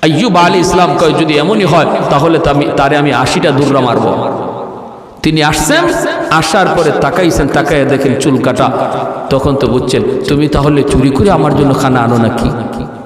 আইয়ুব আলাইহিস সালাম কয় যদি এমনই হয় তাহলে তারে আমি 80টা দুর্রা মারবো। তিনি আসছেন, আসার পরে তাকাইছেন, তাকাইয়া দেখেন চুল কাটা। তখন তো বুঝছেন তুমি তাহলে চুরি করে আমার জন্য খানা আনো নাকি?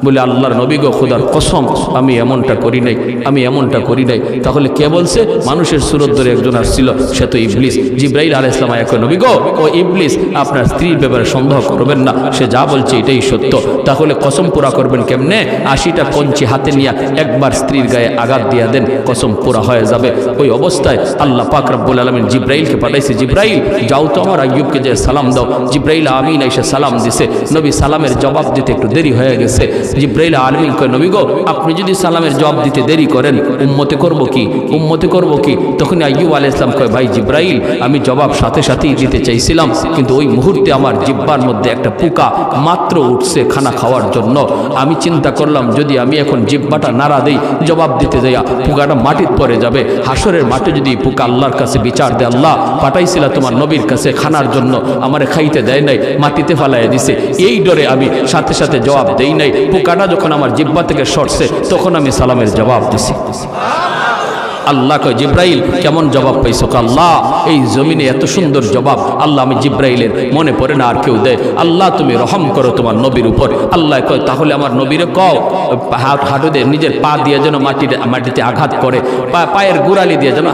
বলে আল্লাহর নবী গো, খোদার কসম আমি এমনটা করি নাই, আমি এমনটা করি নাই। তাহলে কে বলছে? মানুষের সুরত ধরে একজন আসছিল, সে তো ইবলিস। জিবরাইল আলাইহিস সালাম কয় নবী গো, ও ইবলিস আপনার স্ত্রীর ব্যাপারে সন্দেহ করবেন না, সে যা বলছে এটাই সত্য। তাহলে কসম পুরা করবেন কেমনে? 80টা কঞ্চি হাতে নিয়ে একবার স্ত্রীর গায়ে আঘাত দিয়া দেন, কসম পুরা হয়ে যাবে। ওই অবস্থায় আল্লাহ পাক রব্বুল আলামিন জিবরাইলকে পাঠাইছে, জিবরাইল যাও তো আমার আইয়ুবকে যে সালাম দাও। জিবরাইল আমিন এসে সালাম দিছে। নবী সালামের জবাব দিতে একটু দেরি হয়ে গেছে। জিবরাইল আলামিন কয় নবী গো, আপনি যদি সালামের জবাব দিতে দেরি করেন উম্মতে করব কি, উম্মতে করব কি? তখন আইয়ুব আলাইহিস সালাম কয় ভাই জিবরাইল, আমি জবাব সাথে সাথেই দিতে চাইছিলাম, কিন্তু ওই মুহূর্তে আমার জিহ্বার মধ্যে একটা পোকা মাত্র উঠছে খানা খাওয়ার জন্য। আমি চিন্তা করলাম যদি আমি এখন জিহ্বাটা নাড়া দেই, জবাব দিতে যাইয়া পোকাটা মাটিতে পড়ে যাবে। হাসরের মাঠে যদি পোকা আল্লাহর কাছে বিচার দেয়, আল্লাহ পাঠাইছিলা তোমার নবীর কাছে খানার জন্য, আমারে খাইতে দেয় নাই, মাটিতে ফালাইয়া দিছে, এই ডরে আমি সাথে সাথে জবাব দেই নাই। পোকাটা যখন আমার জিহ্বা থেকে সরছে তখন আমি সালামের জবাব দিছি। আল্লাহ কয় জিবরাইল কেমন জবাব পাইছো? আল্লাহ এই জমিনে এত সুন্দর জবাব আল্লাহ আমি জিবরাইলের মনে পড়ে না আর কেউ দেয়। আল্লাহ তুমি রহম করো তোমার নবীর উপর। আল্লাহ কয় তাহলে আমার নবীরে কও হাঁটু দিয়ে নিজের পা দিয়ে যেন মাটিতে আঘাত করে, পায়ের গুড়ালি দিয়ে যেন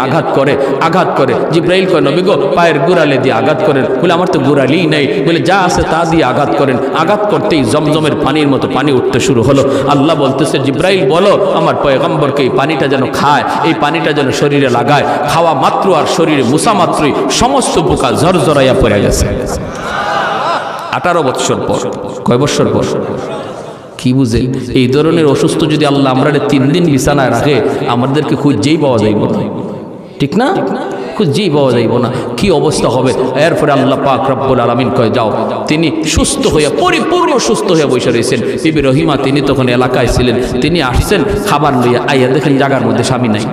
আঘাত করে। জিবরাইল কয় নবী গো, পায়ের গুড়ালি দিয়ে আঘাত করেন। বলে আমার তো গুড়ালিই নাই। বলে যা আছে তা দিয়ে আঘাত করেন। আঘাত করতেই জমজমের পানির মতো পানি উঠতে শুরু হলো। আল্লাহ বলতেছে জিবরাইল বলো আমার পয়গম্বরকে এই পানিটা যেন খায়, এই পানিটা যেন শরীরে লাগায়। খাওয়া মাত্র আর শরীরে মুসা মাত্রই সমস্ত পোকা ঝরঝরাইয়া পড়ে গেছে। 18 বৎসর পর, কয় বৎসর পর? কি বুঝে? এই ধরনের অসুস্থ যদি আল্লাহ আমরা 3 দিন বিছানায় রাখে, আমাদেরকে খুঁজেই পাওয়া যাইব না, ঠিক না? খুঁজেই পাওয়া যাইব না, কি অবস্থা হবে? এরপরে আল্লাহ পাক রব্বুল আলামিন কয় যাও। তিনি সুস্থ হইয়া পরিপূর্ণ সুস্থ হইয়া বসে রয়েছেন। বিবি রহিমা তিনি তখন এলাকায় ছিলেন, তিনি আসছেন খাবার লইয়া, আইয়া দেখেন জায়গার মধ্যে স্বামী নাই।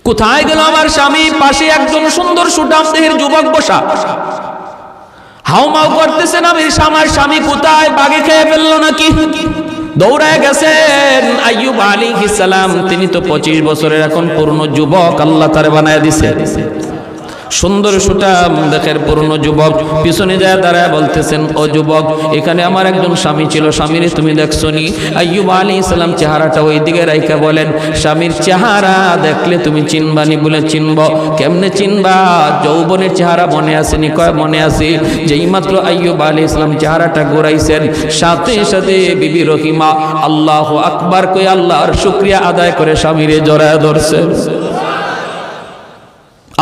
কোথায় গেল আমার স্বামী? পাশে একজন সুন্দর সুঠাম দেহের যুবক বসা, হাউমাউ করতেছেন। আমার স্বামী কোথায়? বাগে খেয়ে ফেললো নাকি? দৌড়ায় গেছেন আইয়ুব আলাইহিস সালাম। তিনি তো 25 বছরের এখন পূর্ণ যুবক, আল্লাহ তারে বানায় দিছে। সুন্দর সুঠাম দেখের পুরনো যুবক পিছনে যায় দাঁড়ায় বলতেছেন, ও যুবক, এখানে আমার একজন স্বামী ছিল, স্বামীরে তুমি দেখছো নি? আইয়ুব আলাইহিস সালাম চেহারাটা ওই দিকে রাইখা বলেন, স্বামীর চেহারা দেখলে তুমি চিনবানি? বলে চিনব। কেমনে চিনবা? যৌবনের চেহারা মনে আসেনি? কয় মনে আছে। যেই মাত্র আইয়ুব আলাইহিস সালাম চেহারাটা ঘোরাইছেন, সাথে সাথে বিবি রহিমা আল্লাহু আকবার কই আল্লাহর শুকরিয়া আদায় করে স্বামীরে জড়ায় ধরছেন।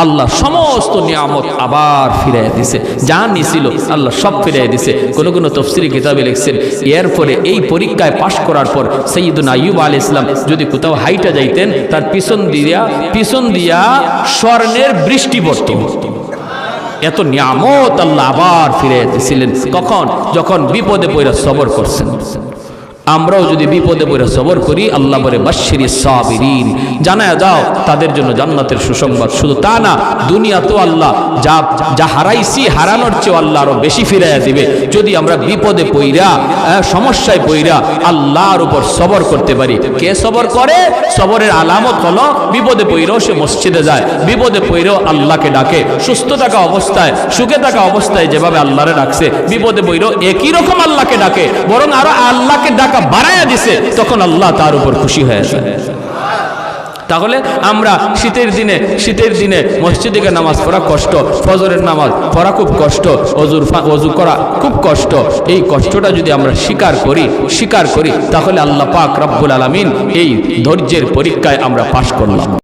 আল্লাহ সমস্ত নিয়ামত আবার ফিরাইয়া দিছে, যা নিছিল আল্লাহ সব ফিরাইয়া দিছে। কোন কোন তফসিরি কিতাবে লিখছেন এরপরে এই পরীক্ষায় পাশ করার পর সাইয়্যিদুনা আইয়ুব আলাইহিস সালাম যদি কোথাও হাইটা যাইতেন, তার পিছন দিয়া স্বর্ণের বৃষ্টি পড়ত। এত নিয়ামত আল্লাহ আবার ফিরাইয়া দিছিলেন। কখন? যখন বিপদে পড়ে সবর করছেন। আমরাও যদি বিপদে পড়ে সবর করি, আল্লাহ বলে বাশশিরিস সাবিরিন, জানায়া যাও তাদের জন্য জান্নাতের সুসংবাদ। শুধু তা না, দুনিয়া তো আল্লাহ যা হারাইছি হারানোর চেয়ে আল্লাহ আরো বেশি ফিরাইয়া দিবে যদি আমরা বিপদে পইরা সমস্যায় পইরা আল্লাহর উপর সবর করতে পারি। কে সবর করে? সবরের আলামত হলো বিপদে পইরাও সে মসজিদে যায়, বিপদে পইরাও আল্লাহকে ডাকে। সুস্থ থাকা অবস্থায়, সুখে থাকা অবস্থায় যেভাবে আল্লাহরে ডাকছে, বিপদে পইরাও একই রকম আল্লাহকে ডাকে, বরং আরো আল্লাহকে ডাকা বাড়ায়া দিছে। তখন আল্লাহ তার উপর খুশি হয়ে যায়। তাহলে আমরা শীতের দিনে মসজিদে গিয়ে নামাজ পড়া কষ্ট, ফজরের নামাজ পড়া খুব কষ্ট, অজু করা খুব কষ্ট। এই কষ্টটা যদি আমরা স্বীকার করি তাহলে আল্লাহ পাক রব্বুল আলামিন এই ধৈর্যের পরীক্ষায় আমরা পাশ করলাম।